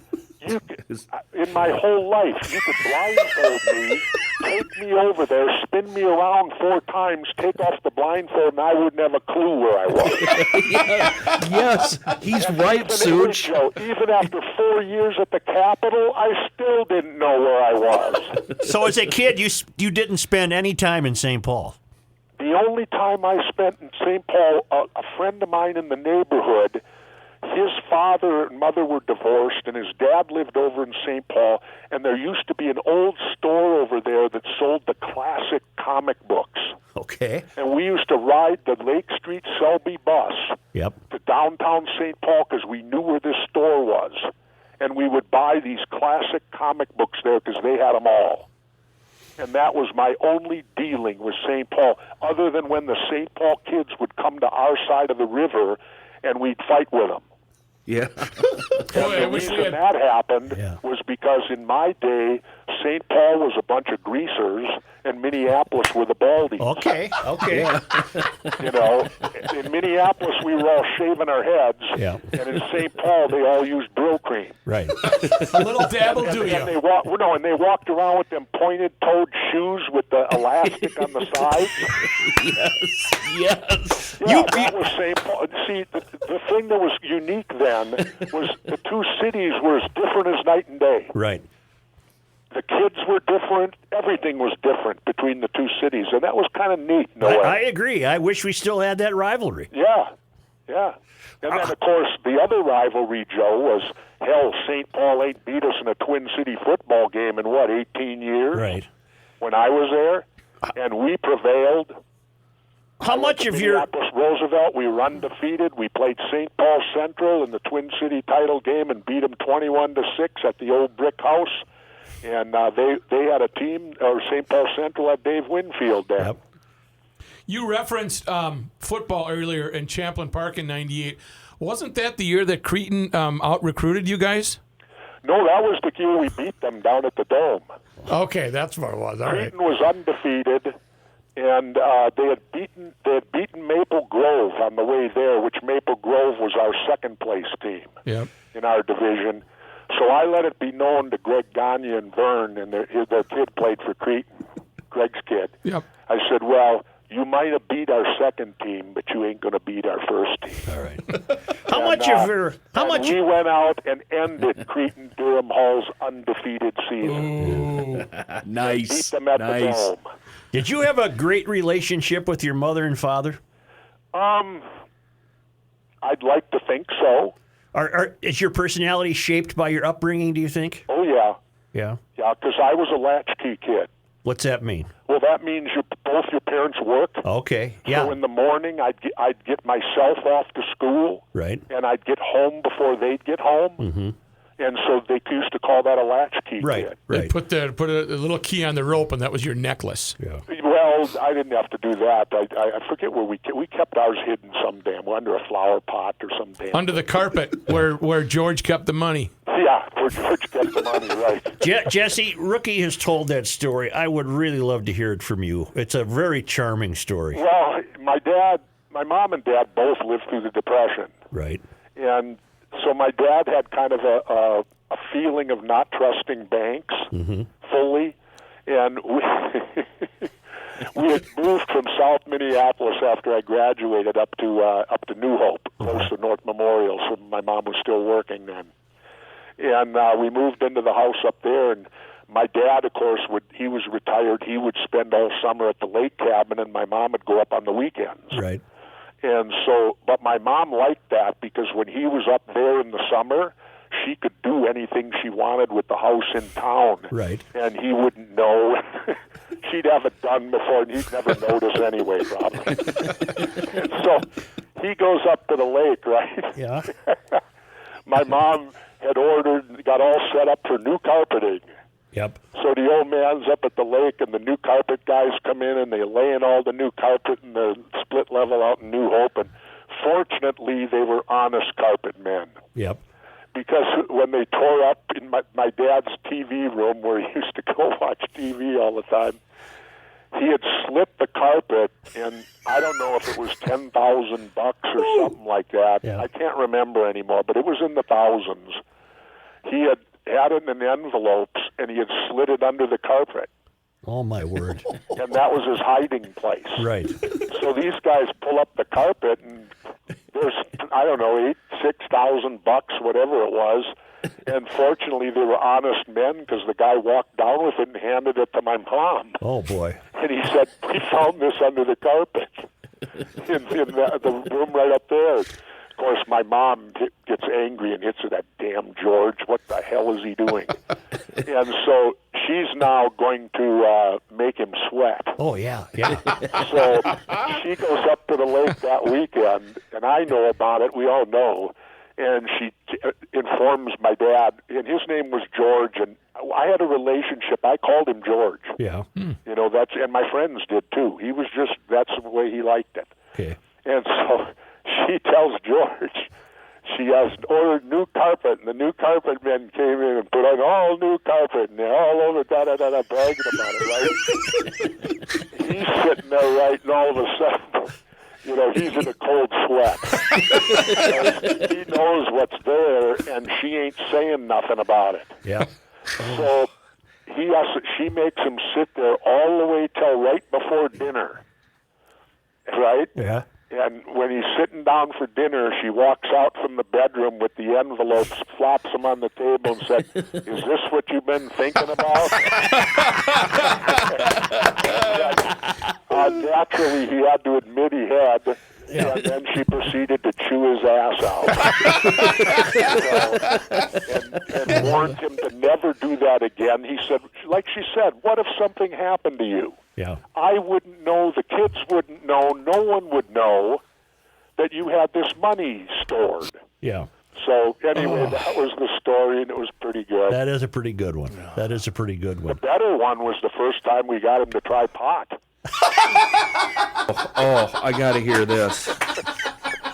in my whole life, you could blindfold me, take me over there, spin me around 4 times, take off the blindfold, and I wouldn't have a clue where I was. Yes, he's right, Such. Even after 4 years at the Capitol, I still didn't know where I was. So as a kid, you didn't spend any time in St. Paul? The only time I spent in St. Paul, a friend of mine in the neighborhood, his father and mother were divorced, and his dad lived over in St. Paul, and there used to be an old store over there that sold the classic comic books. Okay. And we used to ride the Lake Street Selby bus to downtown St. Paul because we knew where this store was. And we would buy these classic comic books there because they had them all. And that was my only dealing with St. Paul, other than when the St. Paul kids would come to our side of the river and we'd fight with them. Yeah. The reason that happened was because in my day, St. Paul was a bunch of greasers and Minneapolis were the baldies. Okay. In Minneapolis, we were all shaving our heads. Yeah. And in St. Paul, they all used Brill cream. Right. A little dab will do you. And they walked around with them pointed-toed shoes with the elastic on the sides. Yes. Yeah, that was St. Paul. See, the thing that was unique then was the two cities were as different as night and day. Right. The kids were different. Everything was different between the two cities, and that was kind of neat. I agree. I wish we still had that rivalry. Yeah. And then, of course, the other rivalry, Joe, was, St. Paul ain't beat us in a Twin City football game in, 18 years? Right. When I was there, and we prevailed. How much of your... Minneapolis Roosevelt, we were undefeated. We played St. Paul Central in the Twin City title game and beat them 21-6 at the old brick house. And they had a team, or St. Paul Central had Dave Winfield there. Yep. You referenced football earlier in Champlain Park in '98. Wasn't that the year that Cretin out-recruited you guys? No, that was the year we beat them down at the Dome. Okay, that's what it was. All right. Cretin was undefeated, and they had beaten Maple Grove on the way there, which Maple Grove was our second-place team in our division. So I let it be known to Greg Gagne and Vern, and their kid played for Cretin, Greg's kid. Yep. I said, well, you might have beat our second team, but you ain't going to beat our first team. All right. We went out and ended Cretin Durham Hall's undefeated season. Nice. Beat them at the Dome. Did you have a great relationship with your mother and father? I'd like to think so. Is your personality shaped by your upbringing, do you think? Oh, yeah. Yeah? Yeah, because I was a latchkey kid. What's that mean? Well, that means both your parents work. Okay, yeah. So in the morning, I'd get myself off to school. Right. And I'd get home before they'd get home. Mm-hmm. And so they used to call that a latchkey Right, kid. They right. put a little key on the rope, and that was your necklace. Yeah. Well, I didn't have to do that. I forget where we kept ours hidden some damn under a flower pot or some damn. Under the carpet where George kept the money. Yeah, where George kept the money, right. Jesse, Rookie has told that story. I would really love to hear it from you. It's a very charming story. Well, my mom and dad both lived through the Depression. Right. And so my dad had kind of a feeling of not trusting banks fully. And we had moved from South Minneapolis after I graduated up to New Hope, close to North Memorial, so my mom was still working then. And we moved into the house up there, and my dad, of course, he was retired. He would spend all summer at the lake cabin, and my mom would go up on the weekends. Right. And so, but my mom liked that because when he was up there in the summer, she could do anything she wanted with the house in town. Right. And he wouldn't know. She'd have it done before, and he'd never notice anyway, probably. And so he goes up to the lake, right? Yeah. My mom had got all set up for new carpeting. Yep. So the old man's up at the lake, and the new carpet guys come in, and they lay in all the new carpet in the split level out in New Hope. And fortunately, they were honest carpet men. Yep. Because when they tore up in my dad's TV room, where he used to go watch TV all the time, he had slit the carpet, and I don't know if it was $10,000 or something like that. Yeah. I can't remember anymore, but it was in the thousands. He had it in envelopes, and he had slid it under the carpet. Oh, my word. And that was his hiding place. Right. So these guys pull up the carpet, and there's, I don't know, $6,000, whatever it was. And fortunately, they were honest men because the guy walked down with it and handed it to my mom. Oh, boy. And he said, "We found this under the carpet in the room right up there." Of course, my mom gets angry and hits her, "That damn George, what the hell is he doing?" And so she's now going to make him sweat. Oh, yeah. Yeah. So she goes up to the lake that weekend, and I know about it. We all know. And she informs my dad, and his name was George, and I had a relationship. I called him George. Yeah. You know, and my friends did too. He was that's the way he liked it. Okay. And so she tells George she has ordered new carpet, and the new carpet men came in and put on all new carpet, and they're all over da-da-da-da bragging about it, right? He's sitting there, right, and all of a sudden, you know, he's in a cold sweat. He knows what's there, and she ain't saying nothing about it. Yeah. So she makes him sit there all the way till right before dinner, right? Yeah. And when he's sitting down for dinner, she walks out from the bedroom with the envelopes, flops them on the table, and said, "Is this what you've been thinking about?" Naturally, he had to admit he had. Yeah. And then she proceeded to chew his ass out. And warned him to never do that again. He said, like she said, what if something happened to you? Yeah. I wouldn't know, the kids wouldn't know, no one would know that you had this money stored. Yeah. So anyway, that was the story, and it was pretty good. That is a pretty good one. That is a pretty good one. The better one was the first time we got him to try pot. Oh, I got to hear this.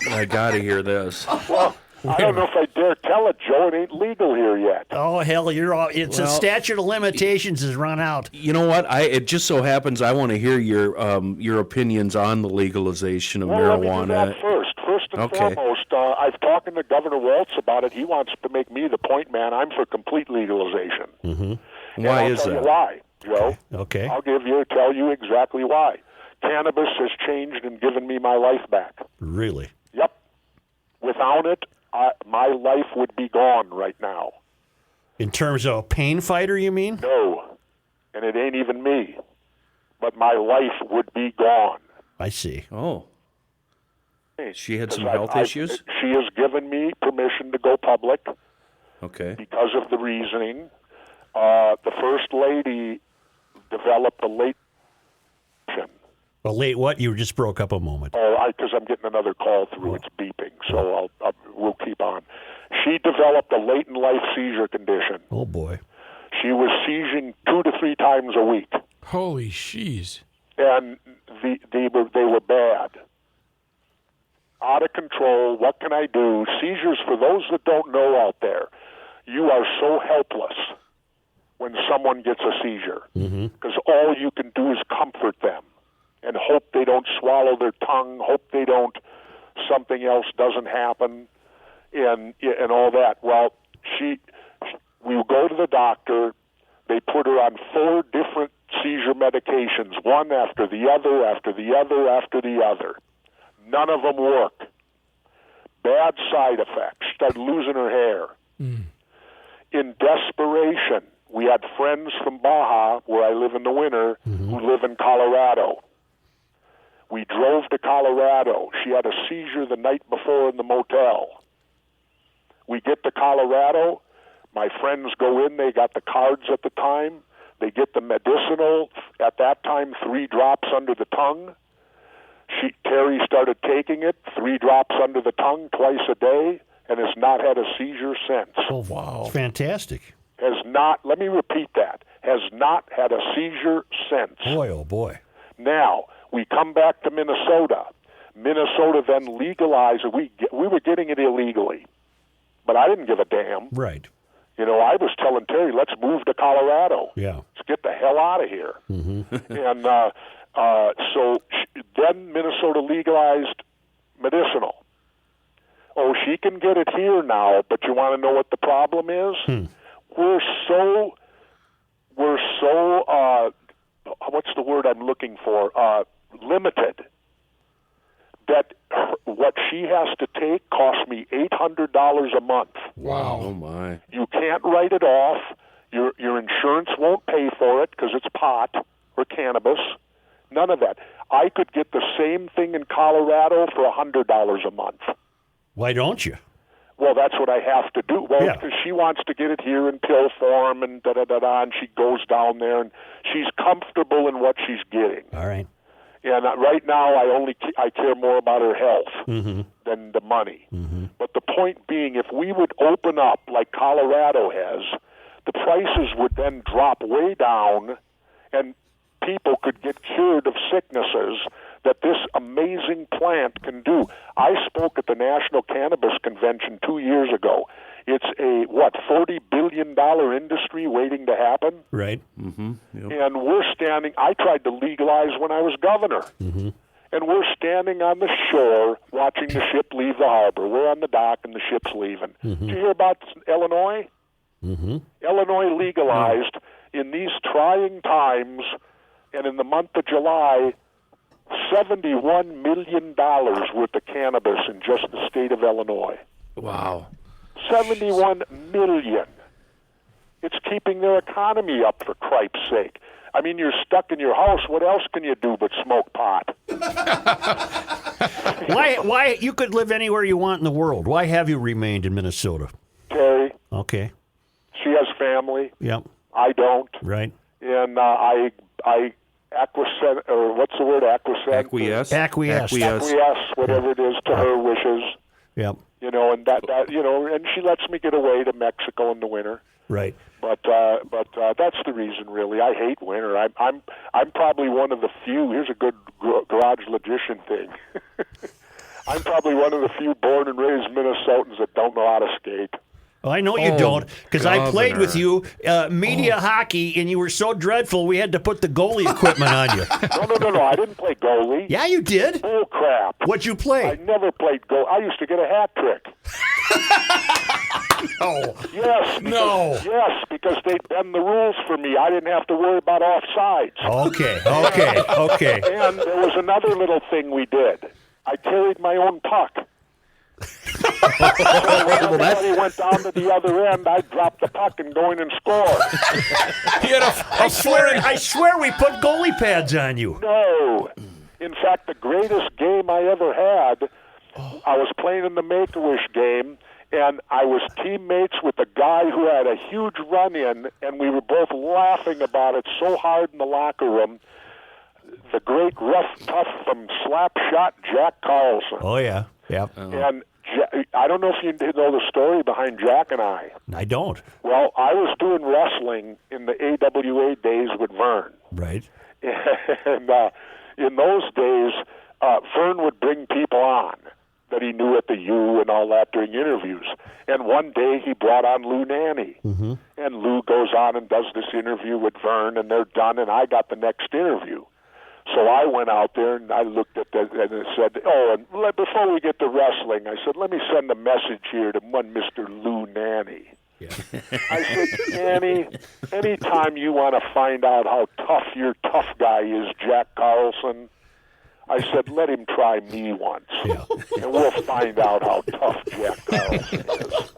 I got to hear this. Well, I don't know if I dare tell it, Joe. It ain't legal here yet. Oh, hell, it's a statute of limitations has run out. You know what? It just so happens I want to hear your opinions on the legalization of marijuana. Let me do that first. First and foremost, I've talked to Governor Waltz about it. He wants to make me the point man. I'm for complete legalization. Mm-hmm. Why is I'll tell that? you why, Joe. Okay. I'll tell you exactly why. Cannabis has changed and given me my life back. Really? Yep. Without it, my life would be gone right now. In terms of a pain fighter, you mean? No, and it ain't even me. But my life would be gone. I see. Oh. She had some 'Cause health issues? She has given me permission to go public. Okay. Because of the reasoning. The First Lady developed a late. Well, late what? You just broke up a moment. Oh, because I'm getting another call through. It's beeping, so we'll keep on. She developed a late-in-life seizure condition. Oh, boy. She was seizing 2 to 3 times a week, Holy sheez. and they were bad, out of control. What can I do? Seizures, for those that don't know out there, you are so helpless when someone gets a seizure, because all you can do is comfort them and hope they don't swallow their tongue, hope something else doesn't happen, and all that. Well, we would go to the doctor. They put her on 4 different seizure medications, one after the other, after the other, after the other. None of them work. Bad side effects. Started losing her hair. In desperation, we had friends from Baja, where I live in the winter, who live in Colorado. We drove to Colorado. She had a seizure the night before in the motel. We get to Colorado. My friends go in. They got the cards at the time. They get the medicinal. At that time, 3 drops under the tongue. Terry started taking it, 3 drops under the tongue twice a day, and has not had a seizure since. Oh, wow. It's fantastic. Let me repeat that, has not had a seizure since. Boy, oh, boy. Now, we come back to Minnesota. Minnesota then legalized it. We were getting it illegally, but I didn't give a damn. Right. You know, I was telling Terry, let's move to Colorado. Yeah. Let's get the hell out of here. And so then Minnesota legalized medicinal. Oh, she can get it here now, but you want to know what the problem is? We're so what's the word I'm looking for? Limited. That what she has to take costs me $800 a month. Wow. Oh, my. You can't write it off. Your insurance won't pay for it because it's pot or cannabis. None of that. I could get the same thing in Colorado for $100 a month. Why don't you? Well, that's what I have to do. Well, Yeah. because she wants to get it here in pill form and da-da-da-da, and she goes down there, and she's comfortable in what she's getting. All right. And right now, I care more about her health than the money. But the point being, if we would open up like Colorado has, the prices would then drop way down, and people could get cured of sicknesses that this amazing plant can do. I spoke at the National Cannabis Convention 2 years ago. It's a, $40 billion industry waiting to happen? Right. And we're standing, I tried to legalize when I was governor. And we're standing on the shore watching the ship leave the harbor. We're on the dock and the ship's leaving. Did you hear about Illinois? Illinois legalized in these trying times, and in the month of July, $71 million worth of cannabis in just the state of Illinois. Wow. 71 million. It's keeping their economy up, for cripe's sake. I mean, you're stuck in your house. What else can you do but smoke pot? Why you could live anywhere you want in the world? Why have you remained in Minnesota? Terry, Okay. she has family. Yep. I don't. Right. And I acquiesce, or what's the word, acquiesce? Acquiesce. Acquiesce, whatever it is, to her wishes. Yep. You know, and that and she lets me get away to Mexico in the winter. Right. But that's the reason, really. I hate winter. I'm probably one of the few. Here's a good garage logician thing. I'm probably one of the few born and raised Minnesotans that don't know how to skate. Well, I know you don't, because I played with you media hockey, and you were so dreadful we had to put the goalie equipment on you. No. I didn't play goalie. Yeah, you did. Bull crap. What'd you play? I never played goalie. I used to get a hat trick. No. Yes, because they'd bend the rules for me. I didn't have to worry about offsides. Okay. And there was another little thing we did. I carried my own puck. So when everybody went down to the other end, I'd drop the puck and go in and score. I swear we put goalie pads on you. No. In fact, the greatest game I ever had, I was playing in the Make-A-Wish game, and I was teammates with a guy who had a huge run-in, and we were both laughing about it so hard in the locker room. The great rough tough from Slapshot, Jack Carlson. Oh, yeah. Yep. And I don't know if you know the story behind Jack and I. I don't. Well, I was doing wrestling in the AWA days with Vern. Right. And in those days, Vern would bring people on that he knew at the U and all that during interviews. And one day he brought on Lou Nanny. Mm-hmm. And Lou goes on and does this interview with Vern, and they're done, and I got the next interview. So I went out there and I looked at that and it said, and before we get to wrestling, I said, let me send a message here to one Mr. Lou Nanny. Yeah. I said, Nanny, anytime you want to find out how tough your tough guy is, Jack Carlson, I said, let him try me once, and we'll find out how tough Jack Carlson is.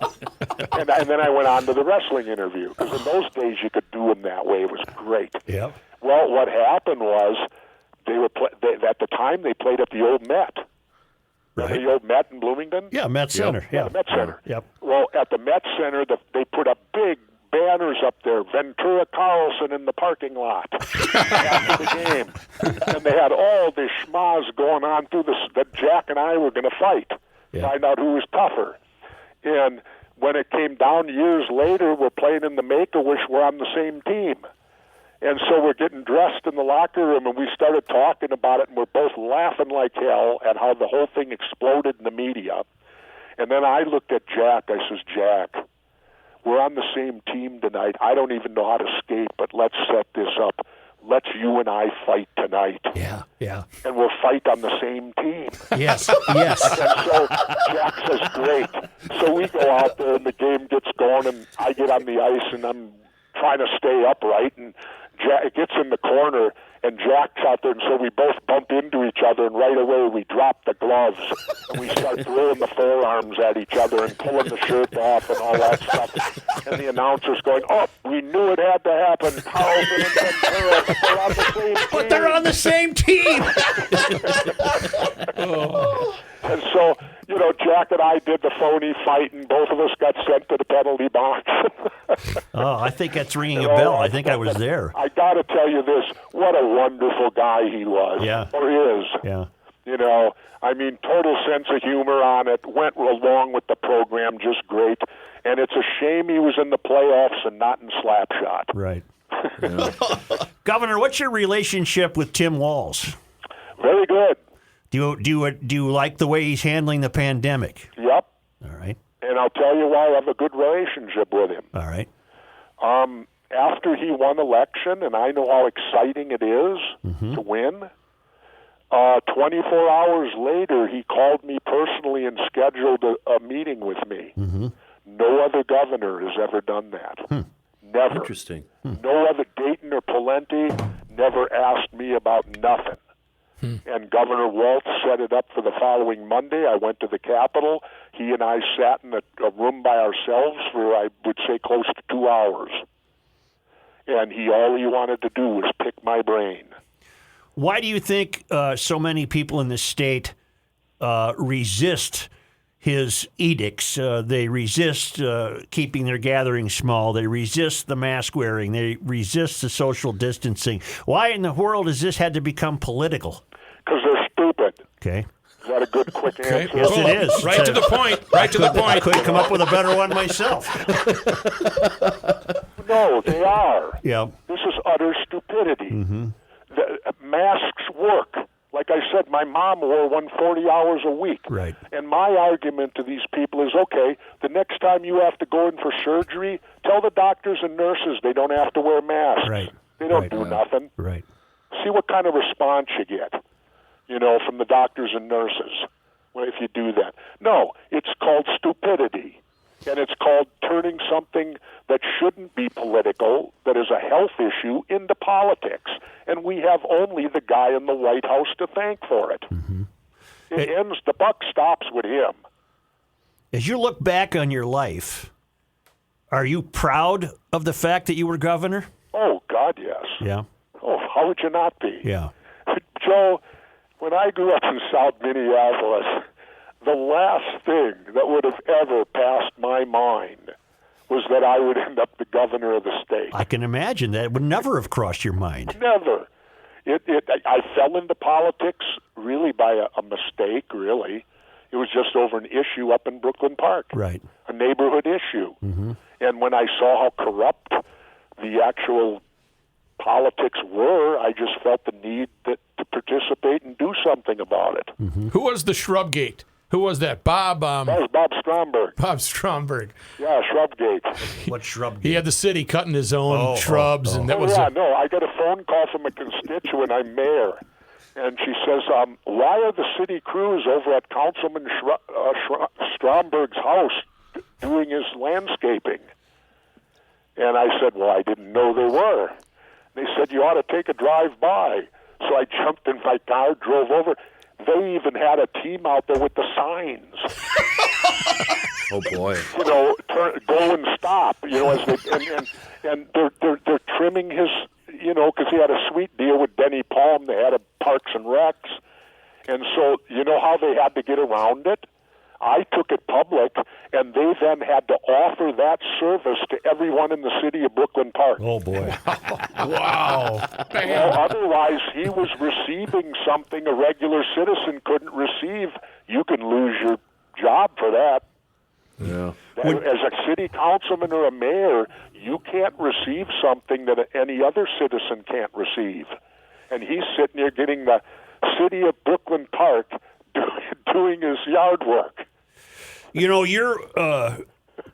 And then I went on to the wrestling interview, because in those days you could do them that way. It was great. Yep. Well, what happened was at the time they played at the old Met. Right. The old Met in Bloomington? Yeah, Met Center. Yeah, the Met Center. Yep. Well, at the Met Center, they put up big banners up there, Ventura Carlson in the parking lot after the game. And they had all this schmaz going on through this, that Jack and I were going to fight, find out who was tougher. And when it came down years later, we're playing in the Make-A-Wish, we're on the same team. And so we're getting dressed in the locker room, and we started talking about it, and we're both laughing like hell at how the whole thing exploded in the media. And then I looked at Jack. I says, Jack, we're on the same team tonight. I don't even know how to skate, but let's set this up. Let's you and I fight tonight. Yeah, yeah. And we'll fight on the same team. Yes, yes. And so Jack says, great. So we go out there, and the game gets going, and I get on the ice, and I'm trying to stay upright, and Jack gets in the corner, and Jack's out there, and so we both bump into each other, and right away we drop the gloves, and we start throwing the forearms at each other and pulling the shirt off and all that stuff. And the announcer's going, oh, we knew it had to happen. Carlson and Ventura, but they're on the same team. But they're on the same team. And so, Jack and I did the phony fight, and both of us got sent to the penalty box. Oh, I think that's ringing a bell. I think I was there. I got to tell you this, what a wonderful guy he was, or is. Yeah. Total sense of humor on it, went along with the program just great, and it's a shame he was in the playoffs and not in Slapshot. Right. Yeah. Governor, what's your relationship with Tim Walz? Very good. Do you like the way he's handling the pandemic? Yep. All right. And I'll tell you why I have a good relationship with him. All right. After he won election, and I know how exciting it is to win, 24 hours later, he called me personally and scheduled a meeting with me. Mm-hmm. No other governor has ever done that. Never. Interesting. No other Dayton or Pawlenty never asked me about nothing. And Governor Walz set it up for the following Monday. I went to the Capitol. He and I sat in a room by ourselves for, I would say, close to 2 hours. And all he wanted to do was pick my brain. Why do you think so many people in the state resist his edicts? They resist keeping their gatherings small. They resist the mask wearing. They resist the social distancing. Why in the world has this had to become political? Because they're stupid. Okay. Is that a good, quick answer? Yes, it is. Right to the point. Right to the point. I couldn't come up with a better one myself. No, they are. Yeah. This is utter stupidity. Mm-hmm. Masks work. Like I said, my mom wore one 40 hours a week. Right. And my argument to these people is, okay, the next time you have to go in for surgery, tell the doctors and nurses they don't have to wear masks. Right. They don't do nothing. Right. See what kind of response you get, from the doctors and nurses if you do that. No, it's called stupidity. And it's called turning something that shouldn't be political, that is a health issue, into politics. And we have only the guy in the White House to thank for it. Mm-hmm. The buck stops with him. As you look back on your life, are you proud of the fact that you were governor? Oh, God, yes. Yeah. Oh, how would you not be? Yeah. Joe, when I grew up in South Minneapolis, the last thing that would have ever passed my mind was that I would end up the governor of the state. I can imagine that. It would never have crossed your mind. Never. I fell into politics really by a mistake, really. It was just over an issue up in Brooklyn Park, Right. a neighborhood issue. And when I saw how corrupt the actual politics were, I just felt the need to participate and do something about it. Who was the Shrubgate? Who was that? Bob. That was Bob Stromberg. Bob Stromberg. Yeah, Shrubgate. What shrub? He had the city cutting his own shrubs, and that was yeah, no, I got a phone call from a constituent. I'm mayor. And she says, why are the city crews over at Councilman Stromberg's house doing his landscaping? And I said, well, I didn't know they were. They said, you ought to take a drive by. So I jumped in my car, drove over. They even had a team out there with the signs. Oh boy! You know, go and stop. You know, as they and they're trimming his. You know, because he had a sweet deal with Benny Palm. They had a Parks and Recs, and so you know how they had to get around it. I took it public, and they then had to offer that service to everyone in the city of Brooklyn Park. Oh, boy. wow. Well, otherwise, he was receiving something a regular citizen couldn't receive. You can lose your job for that. Yeah. As a city councilman or a mayor, you can't receive something that any other citizen can't receive. And he's sitting there getting the city of Brooklyn Park doing his yard work. You know, you're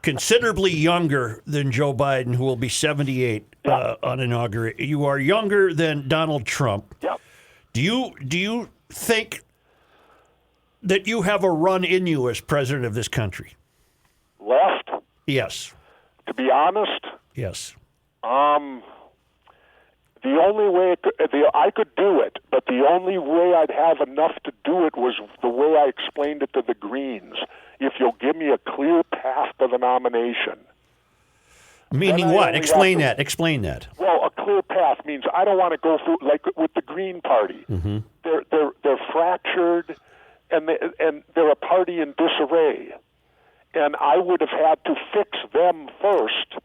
considerably younger than Joe Biden, who will be 78 on inauguration. You are younger than Donald Trump. Yeah. Do you think that you have a run in you as president of this country? Left? Yes. To be honest, Yes. the only way I could do it, but the only way I'd have enough to do it was the way I explained it to the Greens. If you'll give me a clear path to the nomination. Meaning Then I what? only Explain have to- that. Explain that. Well, a clear path means I don't want to go through like with the Green Party. Mm-hmm. They're fractured, and they're a party in disarray. And I would have had to fix them first,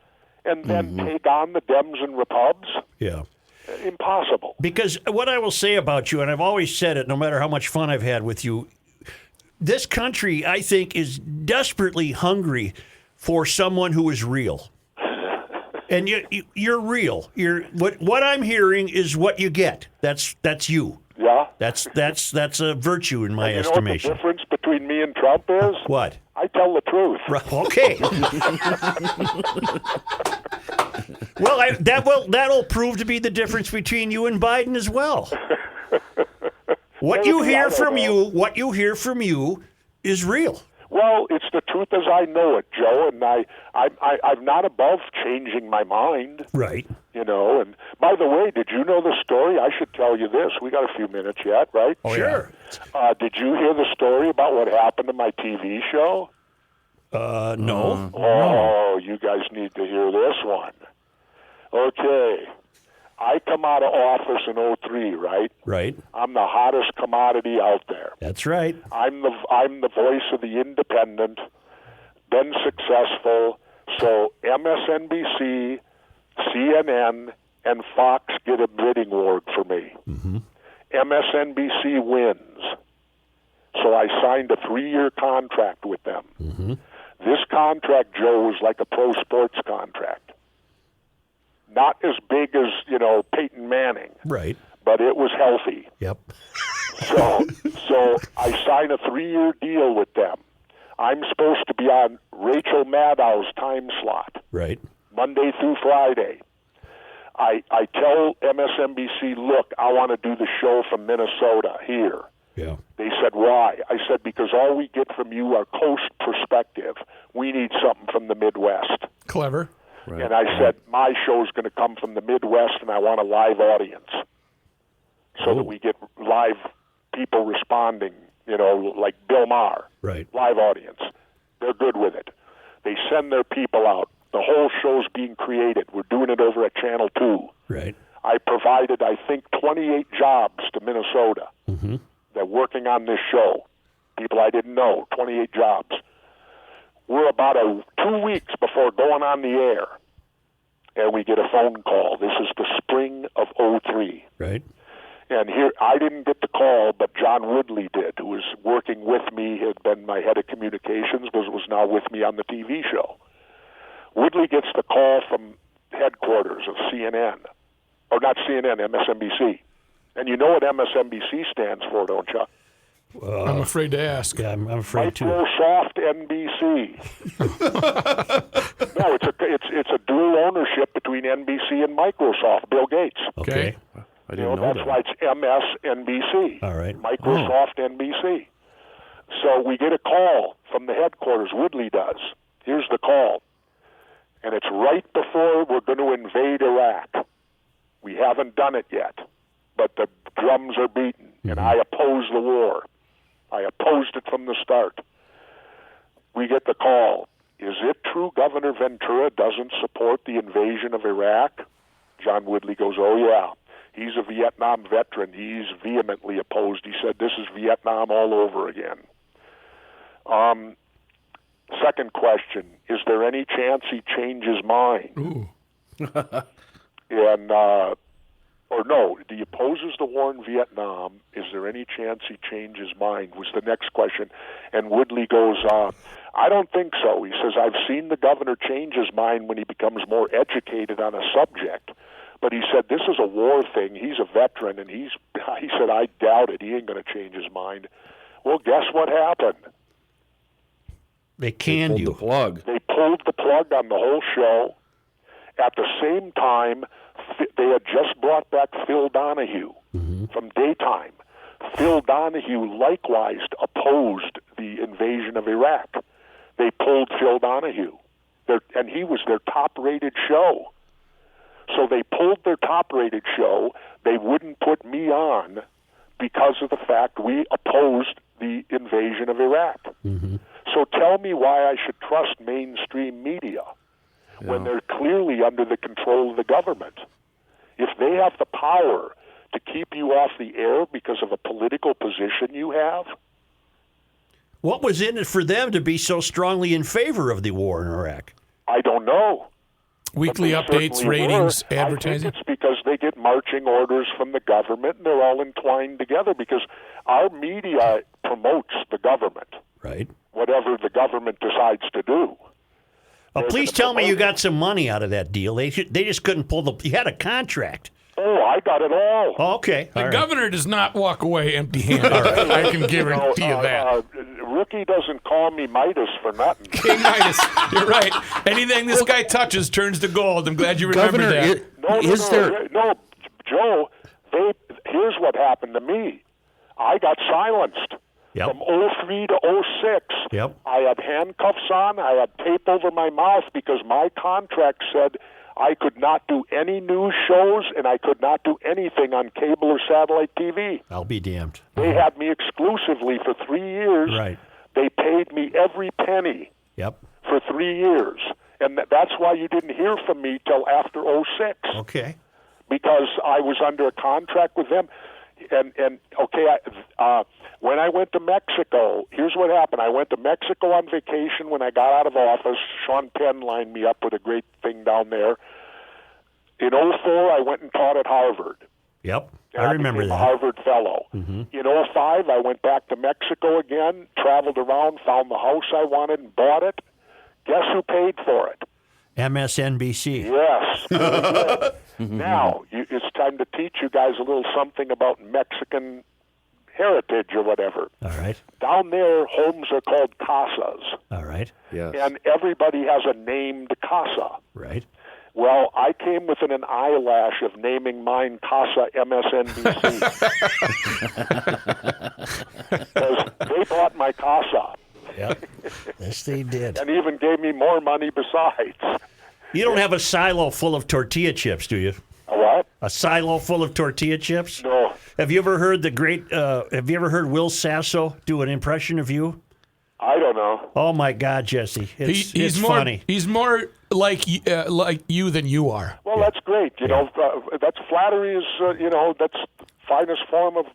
and then take on the Dems and Repubs. Yeah. Impossible. Because what I will say about you, and I've always said it, no matter how much fun I've had with you, this country, I think, is desperately hungry for someone who is real. And you're real. What I'm hearing is what you get. That's you. Yeah. That's a virtue in my You know what the estimation. difference between me and Trump is? What? I tell the truth. Okay. Well, that'll prove to be the difference between you and Biden as well. What you hear from you is real. Well, it's the truth as I know it, Joe, and I'm not above changing my mind. Right. You know, and by the way, did you know the story? I should tell you this. We got a few minutes yet, right? Oh, sure. Did you hear the story about what happened to my TV show? No. Oh, you guys need to hear this one. Okay. I come out of office in 2003, right? Right. I'm the hottest commodity out there. That's right. I'm the voice of the independent, been successful. So MSNBC, CNN, and Fox get a bidding war for me. Mm-hmm. MSNBC wins. So I signed a 3-year contract with them. Mm-hmm. This contract, Joe, was like a pro sports contract. Not as big as, Peyton Manning. Right. But it was healthy. Yep. So I sign a 3-year deal with them. I'm supposed to be on Rachel Maddow's time slot. Right. Monday through Friday. I tell MSNBC, look, I want to do the show from Minnesota here. Yeah. They said, why? I said, because all we get from you are coast perspective. We need something from the Midwest. Clever. Right. And I said, my show's going to come from the Midwest, and I want a live audience so that we get live people responding, like Bill Maher. Right. Live audience. They're good with it. They send their people out. The whole show's being created. We're doing it over at Channel 2. Right. I provided, I think, 28 jobs to Minnesota. Mm-hmm. They're working on this show. People I didn't know, 28 jobs. We're about 2 weeks before going on the air, and we get a phone call. This is the spring of 2003. Right. And here, I didn't get the call, but John Woodley did, who was working with me, had been my head of communications, was now with me on the TV show. Woodley gets the call from headquarters of CNN, or not CNN, MSNBC. And you know what MSNBC stands for, don't you? I'm afraid to ask. Yeah, I'm afraid to. Microsoft NBC. No, it's a dual ownership between NBC and Microsoft. Bill Gates. Okay. I didn't know That's that. why it's MSNBC. All right. Microsoft NBC. So we get a call from the headquarters. Woodley does. Here's the call, and it's right before we're going to invade Iraq. We haven't done it yet, but the drums are beaten, and I oppose the war. I opposed it from the start. We get the call. Is it true Governor Ventura doesn't support the invasion of Iraq? John Woodley goes, oh, yeah. He's a Vietnam veteran. He's vehemently opposed. He said, this is Vietnam all over again. Second question, is there any chance he changes mind? Ooh. And or no, he opposes the war in Vietnam. Is there any chance he changes mind? Was the next question. And Woodley goes, I don't think so. He says, I've seen the governor change his mind when he becomes more educated on a subject. But he said, this is a war thing. He's a veteran, and he said, I doubt it. He ain't going to change his mind. Well, guess what happened? They canned Pulled the you. plug. They pulled the plug on the whole show. At the same time, they had just brought back Phil Donahue from Daytime. Phil Donahue likewise opposed the invasion of Iraq. They pulled Phil Donahue, and he was their top-rated show. So they pulled their top-rated show. They wouldn't put me on because of the fact we opposed the invasion of Iraq. So tell me why I should trust mainstream media when they're clearly under the control of the government. If they have the power to keep you off the air because of a political position you have, What was in it for them to be so strongly in favor of the war in Iraq? I don't know. Weekly But they updates, certainly ratings, were. advertising. I think it's because they get marching orders from the government, and they're all entwined together because our media promotes the government, Right. whatever the government decides to do. Well, please tell me you got some money out of that deal. They just couldn't pull the. You had a contract. Oh, I got it all. Oh, okay. The All right. governor does not walk away empty-handed. I can guarantee you that. Rookie doesn't call me Midas for nothing. King Midas, you're right. Anything this guy touches turns to gold. I'm glad you remember Governor, that. No, Joe, here's what happened to me. I got silenced. Yep. From 03 to 06, Yep. I had handcuffs on. I had tape over my mouth because my contract said I could not do any news shows and I could not do anything on cable or satellite TV. I'll be damned. They had me exclusively for 3 years. Right. They paid me every penny Yep. for 3 years. And that's why you didn't hear from me till after 06. Okay. Because I was under a contract with them. And when I went to Mexico, here's what happened. I went to Mexico on vacation when I got out of office. Sean Penn lined me up with a great thing down there. In 04, I went and taught at Harvard. Yep. And I remember became that. a Harvard fellow. In 05, I went back to Mexico again, traveled around, found the house I wanted, and bought it. Guess who paid for it? MSNBC. Yes. Very good. Now, it's time to teach you guys a little something about Mexican heritage or whatever. All right. Down there, homes are called casas, All right. Yes. and everybody has a named casa. Right. Well, I came within an eyelash of naming mine Casa MSNBC. Because they bought my casa Yep. Yes, they did. and even gave me more money besides. You don't have a silo full of tortilla chips, do you? A what? A silo full of tortilla chips? No. Have you ever heard have you ever heard Will Sasso do an impression of you? I don't know. Oh my God, Jesse. It's more, funny. He's more like you than you are. Well, that's great. You know, that's flattery is, that's the finest form of.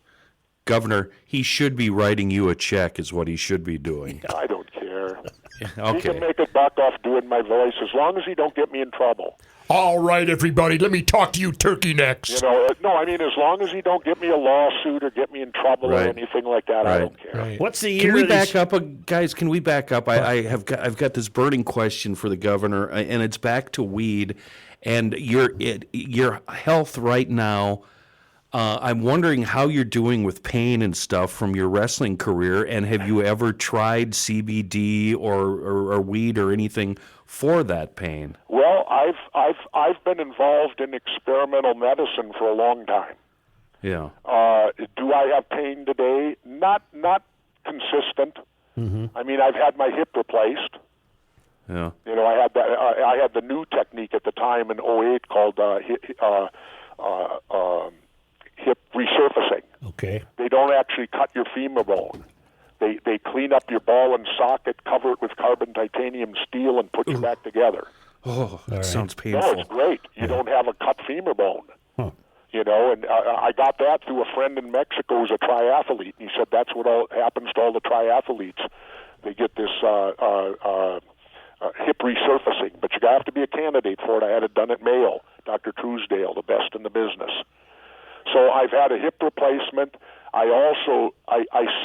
Governor, he should be writing you a check is what he should be doing. I don't care. He can Okay. make a buck off doing my voice as long as he don't get me in trouble. All right, everybody, let me talk to you turkey necks. You know, no, I mean, as long as he don't get me a lawsuit or get me in trouble or Right. anything like that, I Right. don't care. Right. What's the year? Can we of back these- up, guys? Can we back up? I've got this burning question for the governor, and it's back to weed and your health right now. I'm wondering how you're doing with pain and stuff from your wrestling career, and have you ever tried CBD or weed or anything for that pain? Well, I've been involved in experimental medicine for a long time. Yeah. Do I have pain today? Not consistent. I mean, I've had my hip replaced. Yeah. You know, I had the new technique at the time in '08 called hip resurfacing. Okay. They don't actually cut your femur bone. They clean up your ball and socket, cover it with carbon titanium steel, and put you back together. Oh, that sounds No, painful. it's great. You don't have a cut femur bone. Huh. You know, and I got that through a friend in Mexico who's a triathlete. And he said that's what happens to all the triathletes. They get this hip resurfacing, but you have to be a candidate for it. I had it done at Mayo, Dr. Truesdale, the best in the business. So I've had a hip replacement. I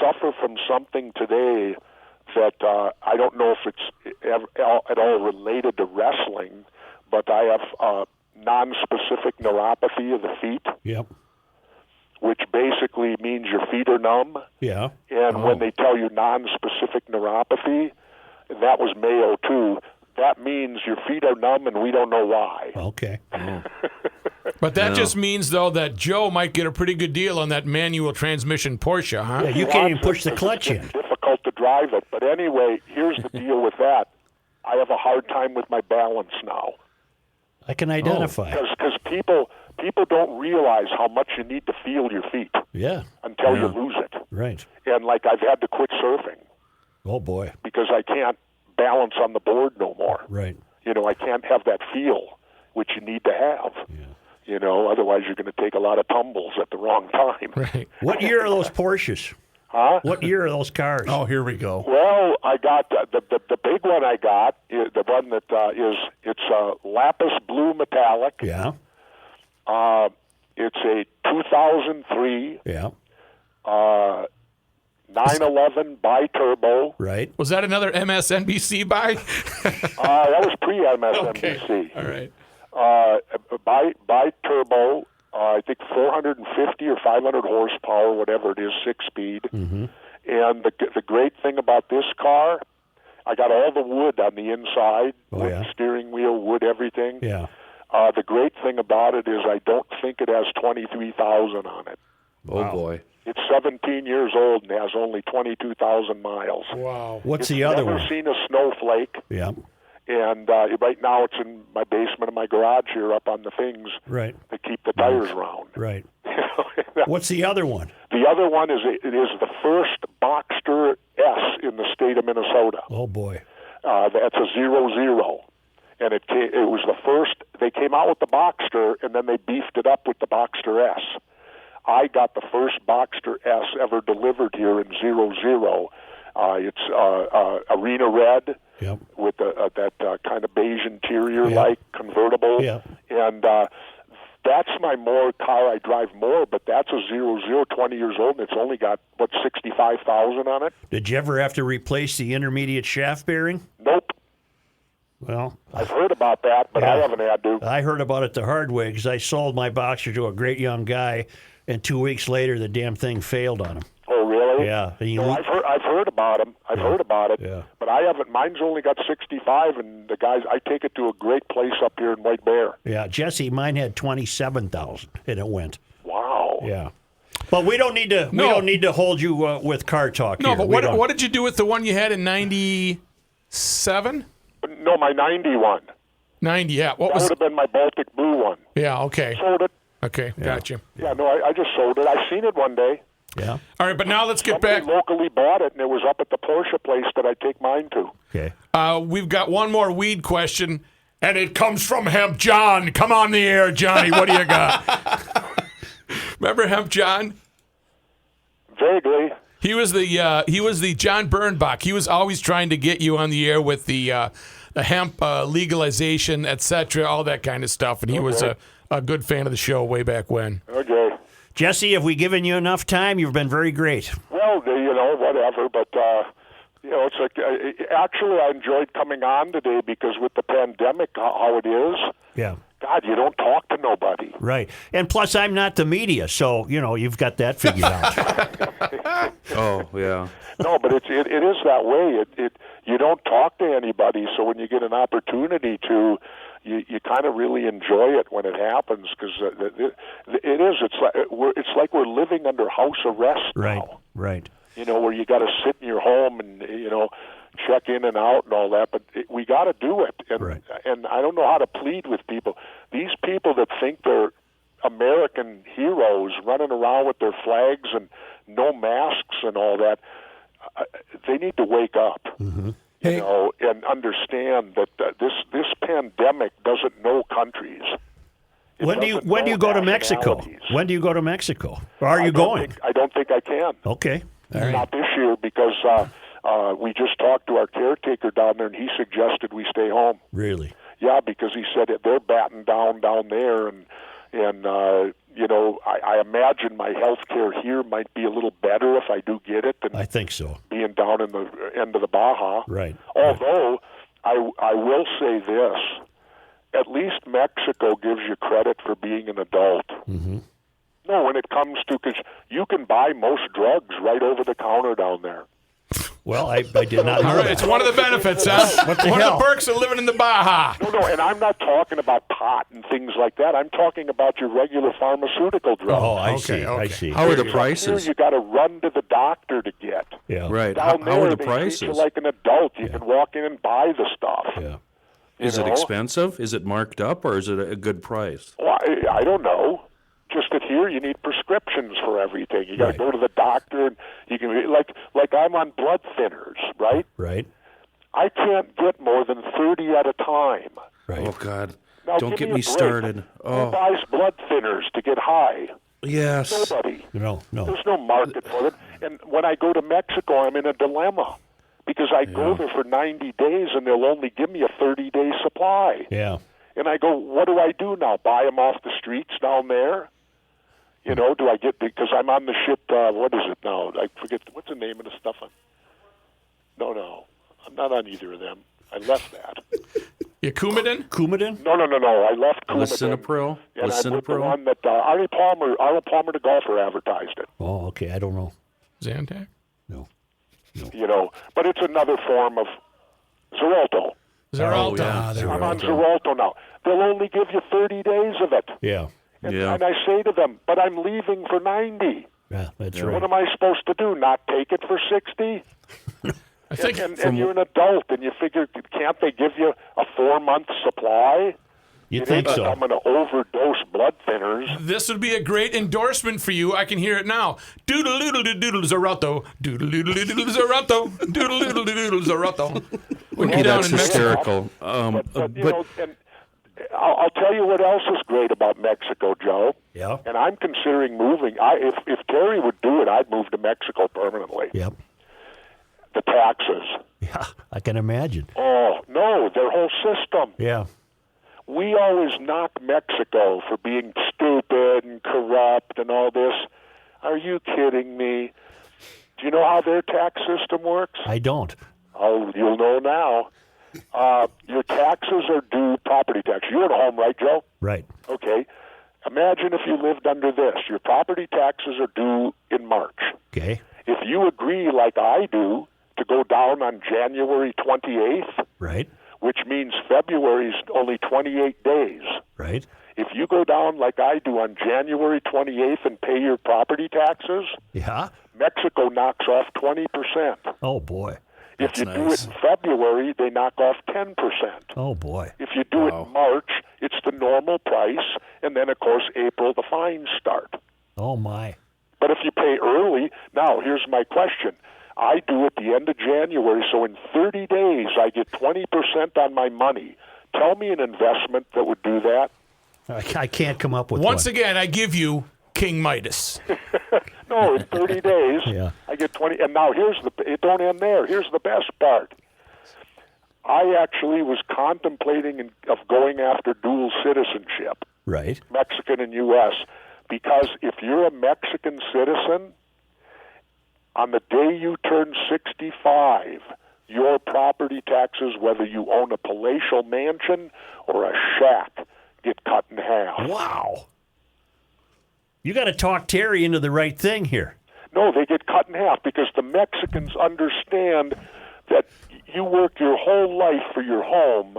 suffer from something today that I don't know if it's at all related to wrestling, but I have non-specific neuropathy of the feet, Yep. which basically means your feet are numb. Yeah. And when they tell you non-specific neuropathy, and that was Mayo too, that means your feet are numb and we don't know why. Okay. But that just means, though, that Joe might get a pretty good deal on that manual transmission Porsche, huh? Yeah, you can't even push the clutch in. It's difficult to drive it. But anyway, here's the deal with that. I have a hard time with my balance now. I can identify. Because people don't realize how much you need to feel your feet Yeah. until you lose it. Right. And like I've had to quit surfing Oh boy. because I can't balance on the board no more. Right. You know, I can't have that feel which you need to have. Yeah. You know, otherwise you're going to take a lot of tumbles at the wrong time. Right. What year are those Porsches? Huh? What year are those cars? Oh, here we go. Well, I got the big one. I got the one that it's lapis blue metallic. Yeah. It's a 2003 Yeah. 911 bi-turbo. Right. Was that another MSNBC buy? That was pre-MSNBC. Okay. All right. Bi-turbo. I think 450 or 500 horsepower, whatever it is, 6-speed. Mm-hmm. And the great thing about this car, I got all the wood on the inside, Oh, wood yeah. steering wheel, wood, everything. Yeah. The great thing about it is I don't think it has 23,000 on it. Oh boy. It's 17 years old and has only 22,000 miles. Wow. What's the other Never one? seen a snowflake. Yeah. And right now it's in my basement of my garage here up on the things Right. that keep the tires round. Right. What's the other one? The other one is it is the first Boxster S in the state of Minnesota. Oh boy. That's a 00. And it was the first. They came out with the Boxster, and then they beefed it up with the Boxster S. I got the first Boxster S ever delivered here in 00. It's arena red Yep. with that kind of beige interior, like convertible. Yeah. And that's my car I drive more, but that's a 00, 20 years old, and it's only got, 65,000 on it? Did you ever have to replace the intermediate shaft bearing? Nope. Well, I've heard about that, but I haven't had to. I heard about it the hard way because I sold my Boxer to a great young guy, and 2 weeks later the damn thing failed on him. Oh, really? Yeah. And he No, I've heard about them. I've heard about it. Yeah. But I haven't. Mine's only got 65, and the guys, I take it to a great place up here in White Bear. Yeah, Jesse, mine had 27,000, and it went. Wow. Yeah. But we don't need to. We don't need to hold you with car talk. No, here. but We don't. what did you do with the one you had in 97? No, my 91. 90, yeah. What That was would have been my Baltic Blue one. Yeah, okay. Sold it. Okay, gotcha. Yeah, no, I just sold it. I seen it one day. Yeah. All right, but now let's get Somebody back. locally bought it, and it was up at the Porsche place that I take mine to. Okay. We've got one more weed question, and it comes from Hemp John. Come on the air, Johnny. What do you got? Remember Hemp John? Vaguely. He was the John Bernbach. He was always trying to get you on the air with the hemp legalization, etc., all that kind of stuff. And he was a good fan of the show way back when. Okay. Jesse, have we given you enough time? You've been very great. Well, whatever, but, it's like, actually, I enjoyed coming on today because with the pandemic, how it is, Yeah. God, you don't talk to nobody. Right. And plus, I'm not the media, so, you've got that figured out. Oh, yeah. No, but it is that way. You don't talk to anybody, so when you get an opportunity to, you kind of really enjoy it when it happens because it is. It's like we're living under house arrest Right, now. right. Where you got to sit in your home and check in and out and all that. But we got to do it, and Right. and I don't know how to plead with people. These people that think they're American heroes running around with their flags and no masks and all that, they need to wake up. Mm-hmm. Hey. And understand that this pandemic doesn't know countries. When do you go to Mexico? When do you go to Mexico? Or are you going? I don't think I can. Okay. All right. Not this year because we just talked to our caretaker down there, and he suggested we stay home. Really? Yeah, because he said that they're batting down there, and I imagine my health care here might be a little better if I do get it than I think so. being down in the end of the Baja. Right. Although I will say this, at least Mexico gives you credit for being an adult. Mm-hmm. No, when it comes to, because you can buy most drugs right over the counter down there. Well, I did not know All right, that. it's one of the benefits, huh? What the one hell? of the perks of living in the Baja. No, and I'm not talking about pot and things like that. I'm talking about your regular pharmaceutical drugs. Oh, I Okay, see. I okay. see. How are the Here prices? you got to run to the doctor to get. Yeah. Right. Down How there, are the they treat prices? you like an adult. You can walk in and buy the stuff. Yeah. Is it know? expensive? Is it marked up, or is it a good price? Well, I don't know. Just that here you need prescriptions for everything. You got to Right. go to the doctor, and you can like I'm on blood thinners, right? Right. I can't get more than 30 at a time. Right. Oh God! Now, Don't give get me me a break. started. Who Oh buys blood thinners to get high? yes. Nobody. No. There's no market for it. And when I go to Mexico, I'm in a dilemma because I go there for 90 days and they'll only give me a 30-day supply. Yeah. And I go, what do I do now? Buy them off the streets down there? Do I get, because I'm on the ship, what is it now? I forget, what's the name of the stuff? No, I'm not on either of them. I left that. You Coumadin? Coumadin? No, I left Coumadin. Lisinopril? And I'm with the Lisinopril? one that Arnie Palmer the golfer advertised it. Oh, okay. I don't know. Zantac? No. But it's another form of Xarelto. Xarelto. I'm on Xarelto now. They'll only give you 30 days of it. Yeah. And, Yeah. and I say to them, but I'm leaving for 90. Yeah, that's What right. am I supposed to do, not take it for 60? I think And you're an adult, and you figure, can't they give you a 4-month supply? You It think ain't so? like I'm going to overdose blood thinners. this would be a great endorsement for you. I can hear it now. Doodle doodle doodle Xarelto. Doodle doodle doodle Xarelto. Doodle doodle doodle Xarelto. When Oh, you're down that's in Mexico. hysterical. But and I'll tell you what else is great about Mexico, Joe. Yeah. And I'm considering moving. If Terry would do it, I'd move to Mexico permanently. Yep. The taxes. Yeah, I can imagine. Oh, no, their whole system. Yeah. We always knock Mexico for being stupid and corrupt and all this. Are you kidding me? Do you know how their tax system works? I don't. Oh, you'll know now. Your taxes are due, property tax. You own a home, right, Joe? Right. Okay. Imagine if you lived under this. Your property taxes are due in March. Okay. If you agree, like I do, to go down on January 28th, Right. which means February's only 28 days. Right. If you go down like I do on January 28th and pay your property taxes, Yeah. Mexico knocks off 20%. Oh boy. If you do nice. it in February, they knock off 10%. Oh boy. If you do it in March, it's the normal price, and then, of course, April, the fines start. Oh my. But if you pay early, now, here's my question. I do at the end of January, so in 30 days, I get 20% on my money. Tell me an investment that would do that. I can't come up with Once one. again, I give you King Midas. No, in 30 days, Yeah. I get 20. And now it don't end there. Here's the best part. I actually was contemplating of going after dual citizenship, Right. Mexican and U.S., because if you're a Mexican citizen, on the day you turn 65, your property taxes, whether you own a palatial mansion or a shack, get cut in half. Wow. You got to talk Terry into the right thing here. No, they get cut in half because the Mexicans understand that you work your whole life for your home,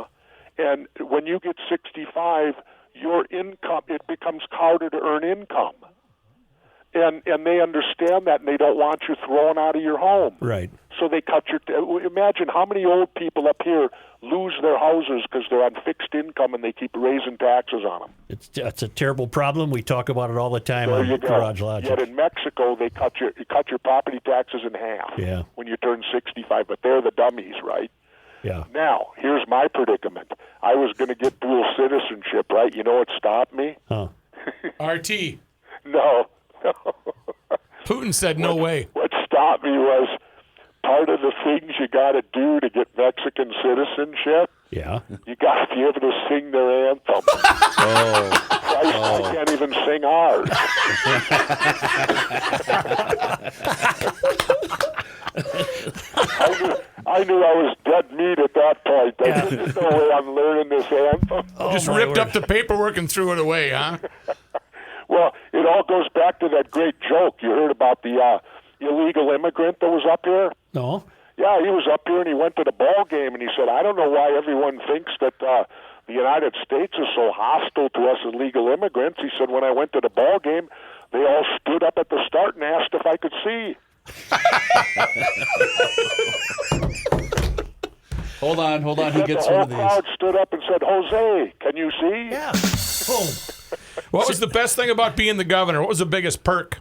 and when you get 65, your income, it becomes harder to earn income. And they understand that, and they don't want you thrown out of your home. Right. So they cut your... Imagine how many old people up here lose their houses because they're on fixed income and they keep raising taxes on them. It's a terrible problem. We talk about it all the time There on you go. Garage Logic. Yet in Mexico, they cut your property taxes in half when you turn 65, but they're the dummies, right? Yeah. Now, here's my predicament. I was going to get dual citizenship, right? You know what stopped me? Huh. RT. No. Putin said no way. What stopped me was part of the things you got to do to get Mexican citizenship. Yeah. You got to be able to sing their anthem. Christ, I can't even sing ours. I knew I was dead meat at that point. There's no way I'm learning this anthem. Just ripped up the paperwork and threw it away, huh? Well, it all goes back to that great joke. You heard about the illegal immigrant that was up here? No. Yeah, he was up here and he went to the ball game and he said, I don't know why everyone thinks that the United States is so hostile to us illegal immigrants. He said, when I went to the ball game, they all stood up at the start and asked if I could see. Hold on. He gets the one whole of these. crowd stood up and said, Jose, can you see? Yeah. Boom. What was the best thing about being the governor? What was the biggest perk?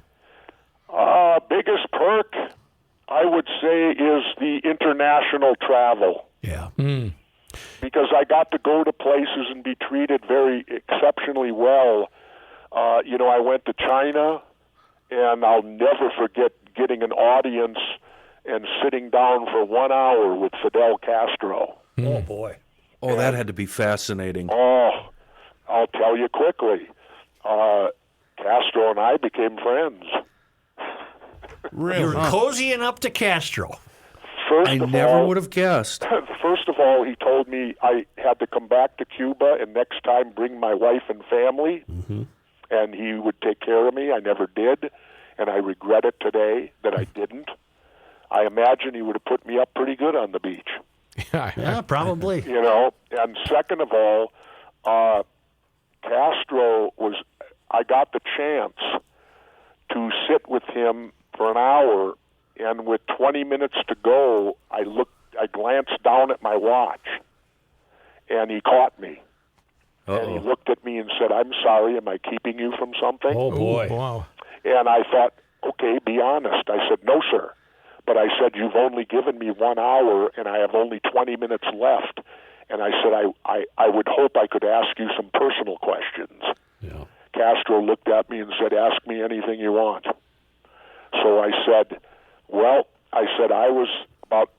Biggest perk, I would say, is the international travel. Yeah. Because I got to go to places and be treated very exceptionally well. I went to China, and I'll never forget getting an audience and sitting down for 1 hour with Fidel Castro. Oh, boy. Oh, that had to be fascinating. Oh, I'll tell you quickly. Castro and I became friends. Really? You were cozying up to Castro. I never would have guessed. First of all, he told me I had to come back to Cuba and next time bring my wife and family, and he would take care of me. I never did, and I regret it today that I didn't. I imagine he would have put me up pretty good on the beach. Yeah, probably. And second of all, Castro was, I got the chance to sit with him for an hour, and with 20 minutes to go, I glanced down at my watch, and he caught me. And he looked at me and said, I'm sorry, am I keeping you from something? Oh, boy. Ooh, wow. And I thought, okay, be honest. I said, no, sir. But I said, you've only given me 1 hour, and I have only 20 minutes left. And I said, I would hope I could ask you some personal questions. Yeah. Castro looked at me and said, ask me anything you want. So I said, I was about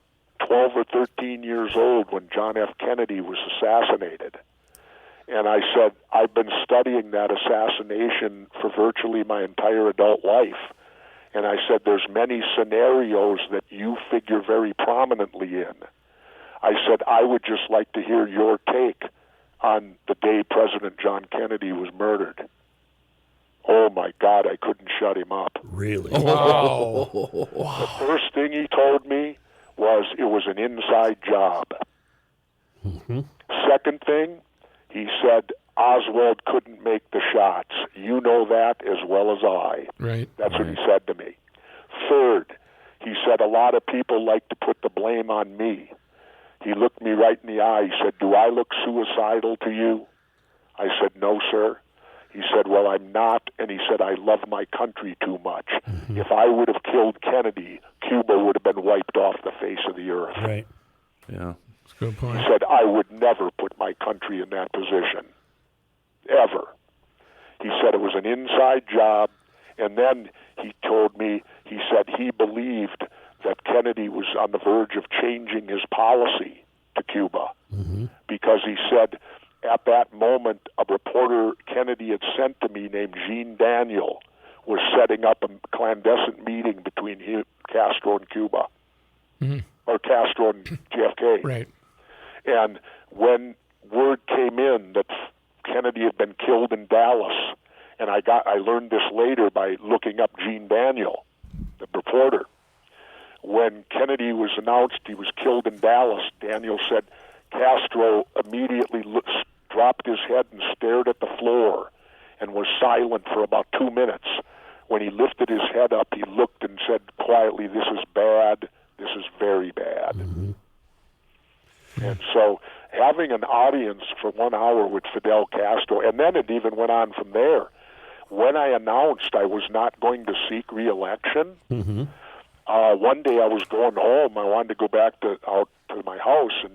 12 or 13 years old when John F. Kennedy was assassinated. And I said, I've been studying that assassination for virtually my entire adult life. And I said, there's many scenarios that you figure very prominently in. I said, I would just like to hear your take on the day President John Kennedy was murdered. Oh, my God, I couldn't shut him up. Really? Wow. The first thing he told me was it was an inside job. Second thing, he said Oswald couldn't make the shots. You know that as well as I. Right. That's what he said to me. Third, he said a lot of people like to put the blame on me. He looked me right in the eye. He said, do I look suicidal to you? I said, no, sir. He said, well, I'm not. And he said, I love my country too much. If I would have killed Kennedy, Cuba would have been wiped off the face of the earth. Right. Yeah. That's a good point. He said, I would never put my country in that position. Ever. He said it was an inside job. And then he told me, he said he believed that Kennedy was on the verge of changing his policy. to Cuba because he said at that moment a reporter Kennedy had sent to me named Jean Daniel was setting up a clandestine meeting between Castro and Cuba, or Castro and JFK. Right. And when word came in that Kennedy had been killed in Dallas, and I learned this later by looking up Jean Daniel, the reporter. When Kennedy was announced he was killed in Dallas, Daniel said Castro immediately dropped his head and stared at the floor and was silent for about 2 minutes. When he lifted his head up, he looked and said quietly, "This is bad. This is very bad." And so having an audience for 1 hour with Fidel Castro, and then it even went on from there. When I announced I was not going to seek re-election, one day I was going home. I wanted to go back out to my house, and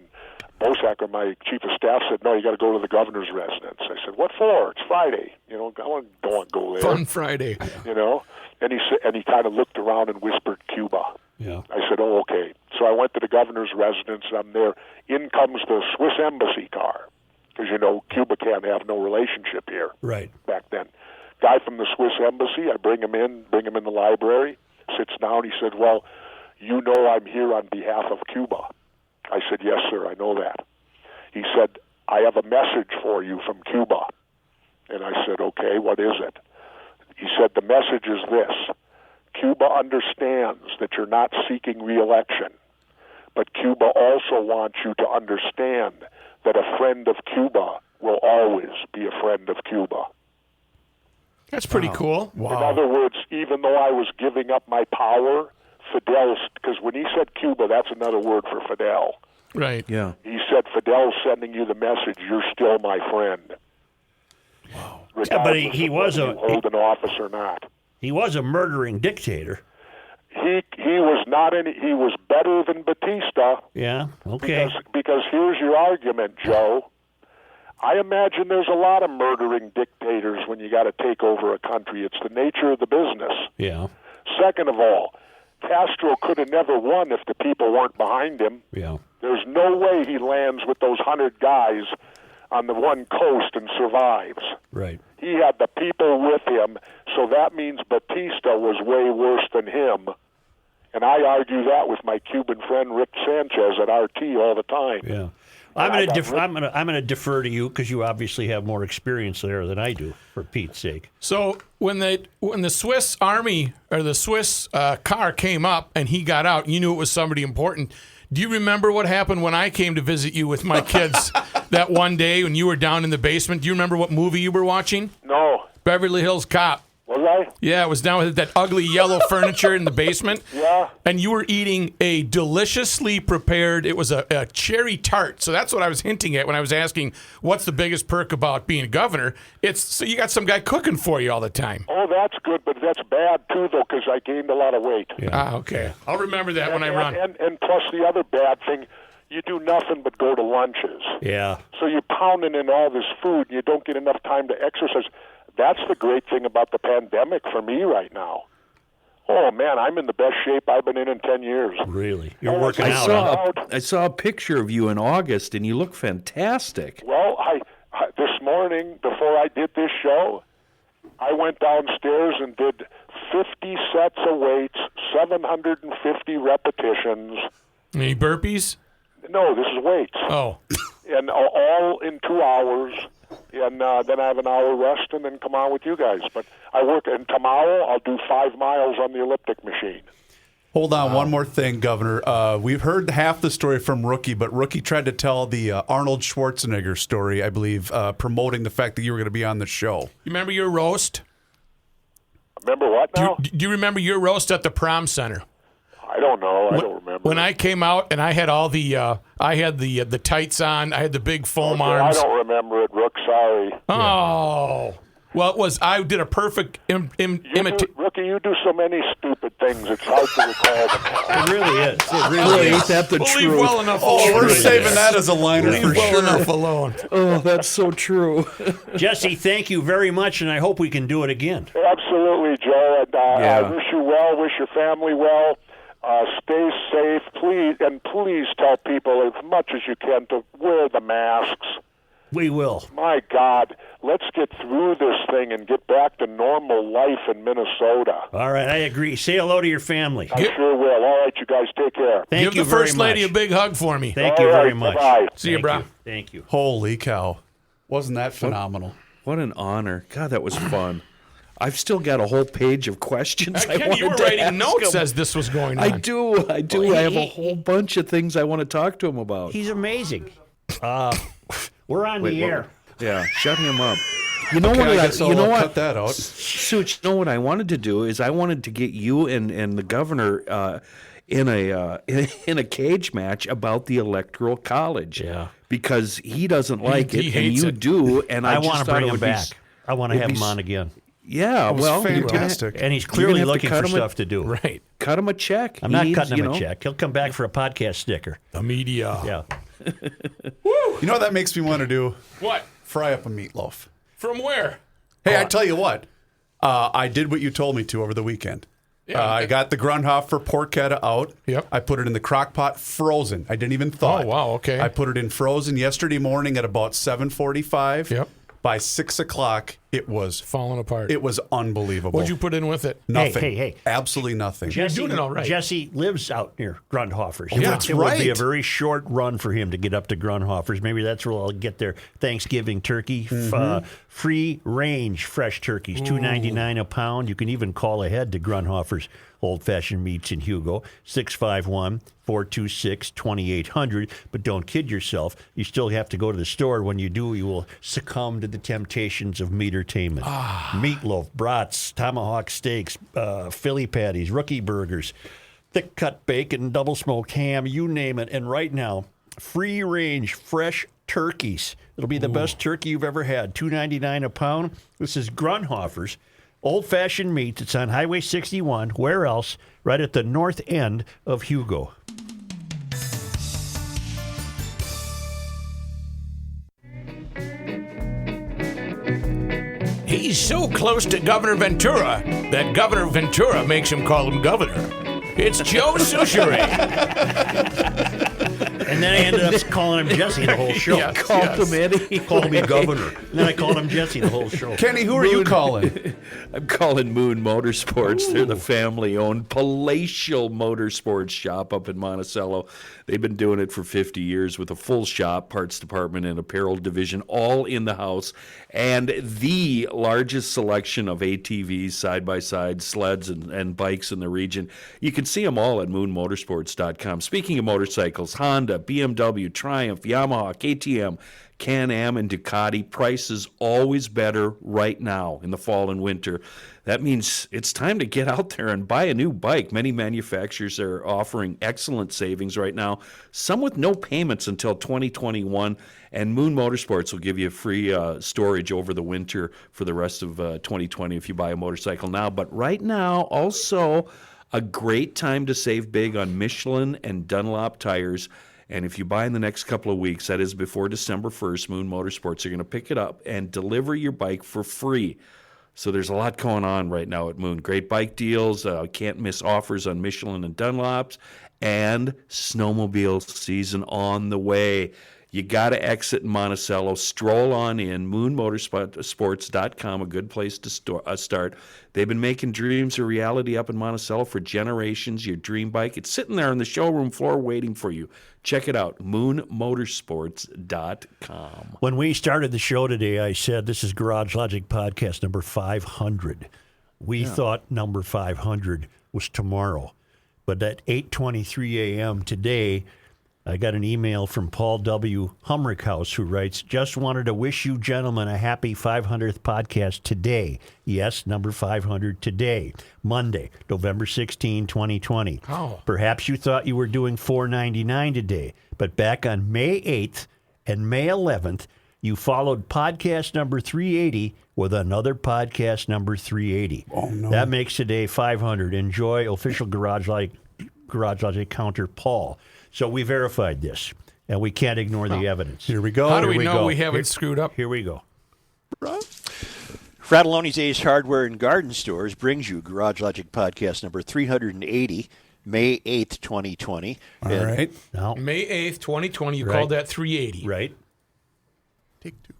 Bosacker, my chief of staff, said, "No, you got to go to the governor's residence." I said, "What for? It's Friday. I don't want to go there." Fun Friday. And he said, and he kind of looked around and whispered, "Cuba." Yeah. I said, "Oh, okay." So I went to the governor's residence, and I'm there. In comes the Swiss embassy car, because Cuba can't have no relationship here. Right. Back then, guy from the Swiss embassy, I bring him in the library, sits down. He said, "Well, I'm here on behalf of Cuba." I said, "Yes, sir, I know that." He said, "I have a message for you from Cuba." And I said, "Okay, what is it?" He said, "The message is this. Cuba understands that you're not seeking re-election, but Cuba also wants you to understand that a friend of Cuba will always be a friend of Cuba." That's pretty cool. In other words, even though I was giving up my power, Fidel, because when he said Cuba, that's another word for Fidel. Right. Yeah. He said, "Fidel's sending you the message. You're still my friend." Wow. Yeah, but he was you hold an office or not. He was a murdering dictator. He was not any. He was better than Batista. Yeah. Okay. Because here's your argument, Joe. I imagine there's a lot of murdering dictators when you got to take over a country. It's the nature of the business. Yeah. Second of all, Castro could have never won if the people weren't behind him. Yeah. There's no way he lands with those 100 guys on the one coast and survives. Right. He had the people with him, so that means Batista was way worse than him. And I argue that with my Cuban friend Rick Sanchez at RT all the time. Yeah. I'm going to defer to you because you obviously have more experience there than I do, for Pete's sake. So when the Swiss army or the Swiss car came up and he got out, you knew it was somebody important. Do you remember what happened when I came to visit you with my kids that one day when you were down in the basement? Do you remember what movie you were watching? No. Beverly Hills Cop. Was I? Yeah, it was down with that ugly yellow furniture in the basement. Yeah. And you were eating a deliciously prepared, it was a cherry tart. So that's what I was hinting at when I was asking, what's the biggest perk about being a governor? It's so you got some guy cooking for you all the time. Oh, that's good, but that's bad, too, though, because I gained a lot of weight. Yeah. Ah, okay. I'll remember that when I run. And plus the other bad thing, you do nothing but go to lunches. Yeah. So you're pounding in all this food, and you don't get enough time to exercise. That's the great thing about the pandemic for me right now. Oh, man, I'm in the best shape I've been in 10 years. Really? You're working out. I saw a picture of you in August, and you look fantastic. Well, I this morning, before I did this show, I went downstairs and did 50 sets of weights, 750 repetitions. Any burpees? No, this is weights. Oh. And all in 2 hours. And then I have an hour rest and then come on with you guys. But I work, and tomorrow I'll do 5 miles on the elliptic machine. Hold on, one more thing, Governor. We've heard half the story from Rookie, but Rookie tried to tell the Arnold Schwarzenegger story, I believe, promoting the fact that you were going to be on the show. You remember your roast? Remember what now? Do you remember your roast at the prom center? I don't know. I don't remember. When I came out and I had all the the tights on, I had the big foam arms. I don't remember it, Rook. Sorry. Oh. Well, I did a perfect imitation. Rookie, you do so many stupid things, it's hard to recall them. It really is. It really is. Ain't that the We'll truth? leave well enough alone. We're saving that as a liner Leave for well sure. enough alone. Oh, that's so true. Jesse, thank you very much, and I hope we can do it again. Absolutely, Joe. And I wish you well, wish your family well. Stay safe, please, and please tell people as much as you can to wear the masks. We will. My God, let's get through this thing and get back to normal life in Minnesota. All right, I agree. Say hello to your family. I sure will. All right, you guys, take care. Thank Give you the very First much. Lady a big hug for me. Thank you very much. Bye-bye. See you, Thank bro. Thank you. Holy cow. Wasn't that phenomenal? What an honor. God, that was fun. I've still got a whole page of questions I Ken, wanted you were to writing ask notes him. as this was going on. I do. Well, I have a whole bunch of things I want to talk to him about. He's amazing. We're on the air. Yeah, shut him up. You know Okay, what? I guess you know I'll what? cut that out. Such, you know what I wanted to do is I wanted to get you and the governor in a cage match about the Electoral College. Yeah. Because he doesn't like he it, and hates you it. do, and I I just want to thought bring it him would back. I want to it'd have be him s- on again. Yeah, was well, fantastic. And he's You're gonna clearly have to looking cut for him a- stuff to do. Right. cut him a check. I'm He not needs, cutting him you a know, check. He'll come back for a podcast sticker. The media. Yeah. You know what that makes me want to do? What? Fry up a meatloaf. From where? Hey, I tell you what. I did what you told me to over the weekend. Yeah. I got the Grundhofer porchetta out. Yep. I put it in the crock pot frozen. I didn't even thaw Oh, it. wow, okay. I put it in frozen yesterday morning at about 7:45. Yep. By 6 o'clock, it was Falling apart. unbelievable. What'd you put in with it? Nothing. Hey. Absolutely nothing. Jesse, doing it all right. Jesse lives out near Grundhofer's. Oh, that's it would be a right. very short run for him to get up to Grundhofer's. Maybe that's where I'll get their Thanksgiving turkey. Free range fresh turkeys, $2.99 a pound. You can even call ahead to Grundhofer's Old Fashioned Meats in Hugo, 651-426-2800. But don't kid yourself. You still have to go to the store. When you do, you will succumb to the temptations of meatertainment. Meatloaf, brats, tomahawk steaks, Philly patties, rookie burgers, thick cut bacon, double smoked ham, you name it. And right now, free range fresh turkeys. It'll be the best turkey you've ever had. $2.99 a pound. This is Grundhofer's Old Fashioned Meats. It's on Highway 61. Where else? Right at the north end of Hugo. He's so close to Governor Ventura that Governor Ventura makes him call him governor. It's Joe Souchere. And then I ended up calling him Jesse the whole show. Yes, called yes. him Eddie. Called me governor. And then I called him Jesse the whole show. Kenny, who are you calling? I'm calling Moon Motorsports. They're the family-owned palatial motorsports shop up in Monticello. They've been doing it for 50 years with a full shop, parts department, and apparel division all in the house, and the largest selection of ATVs, side-by-side, sleds, and bikes in the region. You can see them all at moonmotorsports.com. Speaking of motorcycles, Honda, BMW, Triumph, Yamaha, KTM, Can-Am, and Ducati. Prices always better right now in the fall and winter. That means it's time to get out there and buy a new bike. Many manufacturers are offering excellent savings right now, some with no payments until 2021. And Moon Motorsports will give you free storage over the winter for the rest of 2020 if you buy a motorcycle now. But right now, also a great time to save big on Michelin and Dunlop tires. And if you buy in the next couple of weeks, that is before December 1st, Moon Motorsports are going to pick it up and deliver your bike for free. So there's a lot going on right now at Moon. Great bike deals, can't miss offers on Michelin and Dunlops, and snowmobile season on the way. You got to exit Monticello. Stroll on in. MoonMotorsports.com, a good place to start. They've been making dreams a reality up in Monticello for generations. Your dream bike, it's sitting there on the showroom floor waiting for you. Check it out, MoonMotorsports.com. When we started the show today, I said this is Garage Logic podcast number 500. We thought number 500 was tomorrow. But at 8:23 a.m. today, I got an email from Paul W. Humrickhouse who writes, just wanted to wish you gentlemen a happy 500th podcast today. Yes, number 500 today, Monday, November 16, 2020. Oh. Perhaps you thought you were doing 499 today, but back on May 8th and May 11th, you followed podcast number 380 with another podcast number 380. Oh, no. That makes today 500. Enjoy official Garage Logic counter Paul. So we verified this, and we can't ignore the evidence. Here we go. How do Here we know go. we haven't screwed up? Here we go. Fratelloni's Ace Hardware and Garden Stores brings you Garage Logic podcast number 380, May 8th, 2020. All right. Now, May 8th, 2020. You Right. called that 380. right? Take two.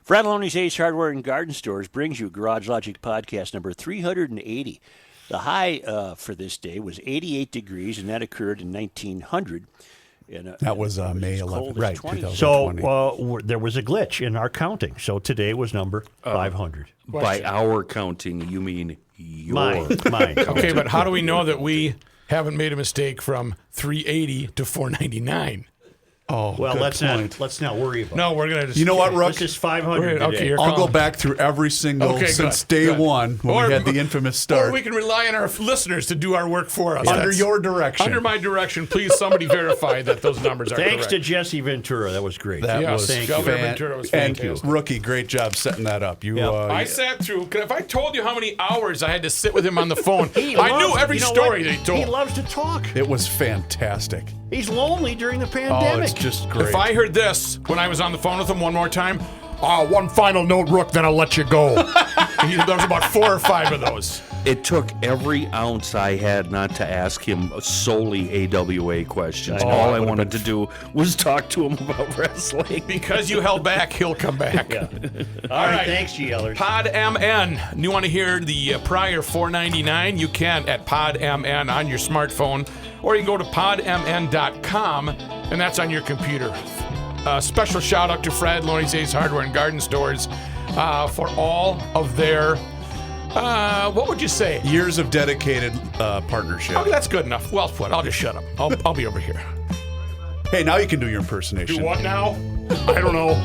Fratelloni's Ace Hardware and Garden Stores brings you Garage Logic podcast number 380. The high for this day was 88 degrees, and that occurred in 1900. And, That was it May as cold 11th, as right, 20. 2020. So there was a glitch in our counting. So today was number 500. By our counting, you mean your. Mine. Okay, but how do we know that we haven't made a mistake from 380 to 499? Oh, Well, good let's point. not worry about No, we're gonna just. You know what, Rook? This is 500 Okay, today. you're I'll go calling. back through every single Okay, since good, day good. one when Or- we had the infamous Or start. we can rely on our listeners to do our work for us. Under That's- your direction. Under my direction, please somebody verify that those numbers are Thanks to correct. Jesse Ventura. That was great. That Yes, was Governor Ventura was and fantastic. Rookie, great job setting that up. You, Yeah. I sat through. If I told you how many hours I had to sit with him on the phone, He I knew loves- every you know story what? that he told. He loves to talk. it was fantastic. He's lonely during the Oh, pandemic. it's just great. If I heard this when I was on the phone with him one more time, one final note, Rook, then I'll let you go. There was about 4 or 5 of those. It took every ounce I had not to ask him solely AWA questions. All I wanted to do was talk to him about wrestling. Because you held back, he'll come back. All right, thanks, GLers. Pod MN. You want to hear the prior 499? You can at Pod MN on your smartphone, or you can go to podmn.com, and that's on your computer. Special shout out to Fred Loney's Ace Hardware and Garden Stores for all of their, what would you say? Years of dedicated partnership. Oh, that's good enough. Well put. I'll just shut up. I'll be over here. Hey, now you can do your impersonation. Do what now? I don't know.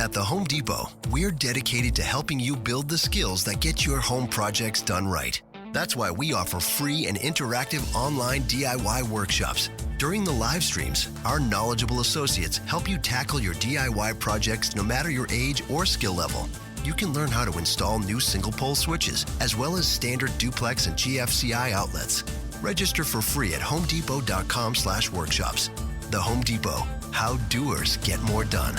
At the Home Depot, we're dedicated to helping you build the skills that get your home projects done right. That's why we offer free and interactive online DIY workshops. During the live streams, our knowledgeable associates help you tackle your DIY projects no matter your age or skill level. You can learn how to install new single-pole switches, as well as standard duplex and GFCI outlets. Register for free at homedepot.com/workshops. The Home Depot, how doers get more done.